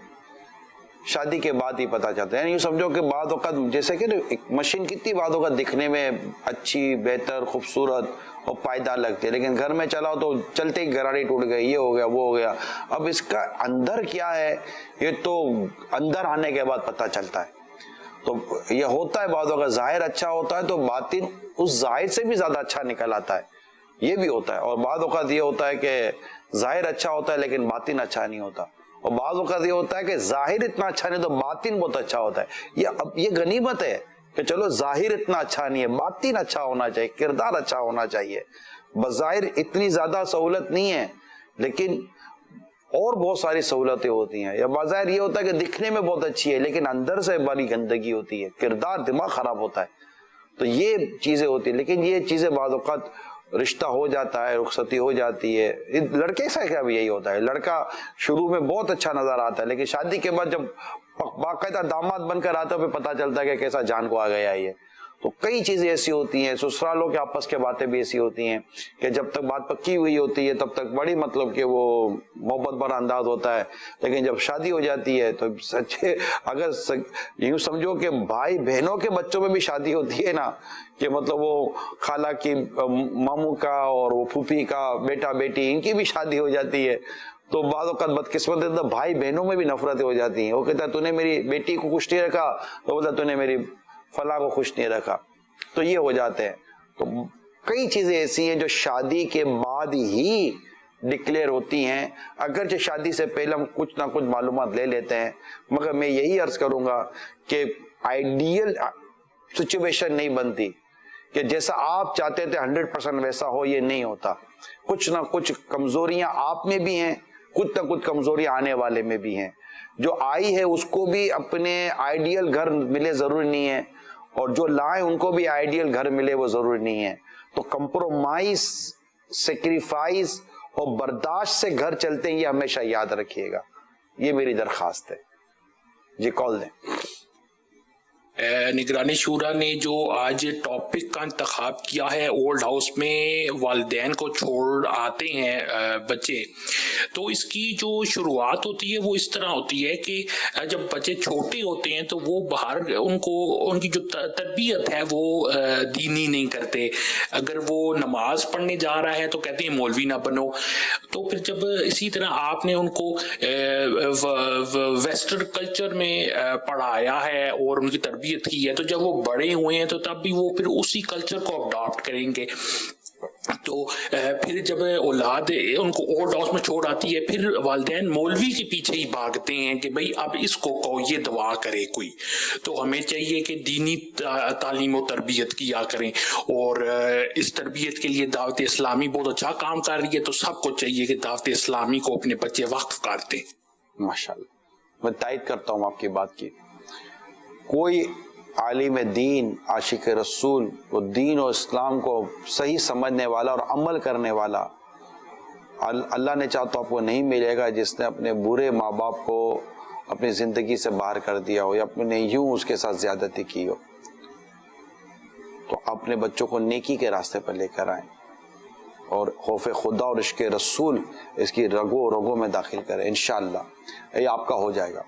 شادی کے بعد ہی پتہ چلتا ہے. یعنی یوں سمجھو کہ بعض اوقات جیسے کہ ایک مشین کتنی بعض اوقات دکھنے میں اچھی، بہتر، خوبصورت اور پائیدار لگتی ہے، لیکن گھر میں چلاؤ تو چلتے ہی گراڑی ٹوٹ گئی، یہ ہو گیا، وہ ہو گیا. اب اس کا اندر کیا ہے یہ تو اندر آنے کے بعد پتہ چلتا ہے. تو یہ ہوتا ہے بعض اوقات ظاہر اچھا ہوتا ہے تو باطن اس ظاہر سے بھی زیادہ اچھا نکل آتا ہے، یہ بھی ہوتا ہے. اور بعض اوقات یہ ہوتا ہے کہ ظاہر اچھا ہوتا ہے لیکن باطن اچھا نہیں ہوتا. اور بعض اوقات یہ ہوتا ہے کہ ظاہر اتنا اچھا نہیں تو باطن بہت اچھا ہوتا ہے. یہ غنیمت ہے کہ چلو ظاہر اتنا اچھا نہیں ہے، باطن اچھا ہونا چاہیے، کردار اچھا ہونا چاہیے. بظاہر اتنی زیادہ سہولت نہیں ہے لیکن اور بہت ساری سہولتیں ہوتی ہیں. یا بظاہر یہ ہوتا ہے کہ دکھنے میں بہت اچھی ہے لیکن اندر سے بڑی گندگی ہوتی ہے، کردار، دماغ خراب ہوتا ہے. تو یہ چیزیں ہوتی ہیں. لیکن یہ چیزیں بعض اوقات رشتہ ہو جاتا ہے، رخصتی ہو جاتی ہے. لڑکے سے کیا بھی یہی ہوتا ہے، لڑکا شروع میں بہت اچھا نظر آتا ہے لیکن شادی کے بعد جب باقاعدہ داماد بن کر آتا ہے پھر پتہ چلتا ہے کہ کیسا جان کو آ گیا یہ. تو کئی چیزیں ایسی ہوتی ہیں، سسرالوں کے آپس کے باتیں بھی ایسی ہوتی ہیں کہ جب تک بات پکی ہوئی ہوتی ہے تب تک بڑی مطلب کہ وہ محبت بھرا انداز ہوتا ہے، لیکن جب شادی ہو جاتی ہے تو سچے اگر یوں سمجھو کہ بھائی بہنوں کے بچوں میں بھی شادی ہوتی ہے نا، کہ مطلب وہ خالہ کی ماموں کا اور وہ پھوپھی کا بیٹا بیٹی ان کی بھی شادی ہو جاتی ہے. تو بعض اوقات بدقسمت ہے تو بھائی بہنوں میں بھی نفرتیں ہو جاتی ہیں. وہ کہتا ہے تو نے میری بیٹی کو خوش نہیں رکھا، تو بولتا تو نے میری فلاں کو خوش نہیں رکھا. تو یہ ہو جاتے ہیں. تو کئی چیزیں ایسی ہیں جو شادی کے بعد ہی ڈکلیئر ہوتی ہیں، اگرچہ شادی سے پہلے ہم کچھ نہ کچھ معلومات لے لیتے ہیں. مگر میں یہی عرض کروں گا کہ آئیڈیل سچویشن نہیں بنتی کہ جیسا آپ چاہتے تھے 100% ویسا ہو، یہ نہیں ہوتا. کچھ نہ کچھ کمزوریاں آپ میں بھی ہیں، کچھ نہ کچھ کمزوریاں آنے والے میں بھی ہیں. جو آئی ہے اس کو بھی اپنے آئیڈیل گھر ملے ضروری نہیں ہے، اور جو لائیں ان کو بھی آئیڈیل گھر ملے وہ ضروری نہیں ہے. تو کمپرومائز، سیکریفائز اور برداشت سے گھر چلتے ہیں، یہ ہمیشہ یاد رکھیے گا. یہ میری درخواست ہے. جی کال دیں. نگرانی شورا نے جو آج ٹاپک کا انتخاب کیا ہے، اولڈ ہاؤس میں والدین کو چھوڑ آتے ہیں بچے، تو اس کی جو شروعات ہوتی ہے وہ اس طرح ہوتی ہے کہ جب بچے چھوٹے ہوتے ہیں تو وہ باہر ان کی جو تربیت ہے وہ دینی نہیں کرتے. اگر وہ نماز پڑھنے جا رہا ہے تو کہتے ہیں مولوی نہ بنو. تو پھر جب اسی طرح آپ نے ان کو ویسٹرن کلچر میں پڑھایا ہے اور ان کی تربیت کی ہے، تو جب وہ بڑے ہوئے ہیں تو تب بھی وہ پھر اسی کلچر کو اڈاپٹ کریں گے. تو پھر جب اولاد ان کو اولڈ ہاؤس میں چھوڑ آتی ہے پھر والدین مولوی کے پیچھے ہی بھاگتے ہیں کہ بھئی اب اس کو یہ دعا کرے کوئی. تو ہمیں چاہیے کہ دینی تعلیم و تربیت کیا کریں، اور اس تربیت کے لیے دعوت اسلامی بہت اچھا کام کر رہی ہے. تو سب کو چاہیے کہ دعوت اسلامی کو اپنے بچے وقف کر دیں. ماشاءاللہ، میں تائید کرتا ہوں آپ کی بات کی. کوئی عالم دین، عاشق رسول، وہ دین و اسلام کو صحیح سمجھنے والا اور عمل کرنے والا اللہ نے چاہا تو آپ کو نہیں ملے گا جس نے اپنے برے ماں باپ کو اپنی زندگی سے باہر کر دیا ہو یا اپنے یوں اس کے ساتھ زیادتی کی ہو. تو اپنے بچوں کو نیکی کے راستے پر لے کر آئیں اور خوف خدا اور عشق رسول اس کی رگوں رگوں میں داخل کریں. انشاءاللہ یہ آپ کا ہو جائے گا.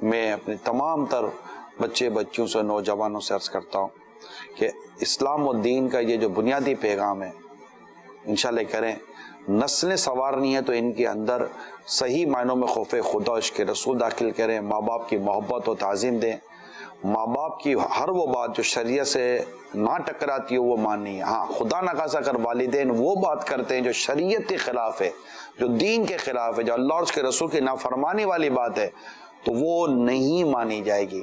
میں اپنے تمام تر بچے بچیوں سے، نوجوانوں سے عرض کرتا ہوں کہ اسلام و دین کا یہ جو بنیادی پیغام ہے انشاءاللہ کریں. نسلیں سنوارنی ہے تو ان کے اندر صحیح معنوں میں خوف خدا و عشق رسول داخل کریں. ماں باپ کی محبت و تعظیم دیں. ماں باپ کی ہر وہ بات جو شریعت سے نہ ٹکراتی ہو وہ ماننی ہے. ہاں خدا نخواستہ اگر والدین وہ بات کرتے ہیں جو شریعت کے خلاف ہے، جو دین کے خلاف ہے، جو اللہ اور اس کے رسول کی نافرمانی والی بات ہے، تو وہ نہیں مانی جائے گی.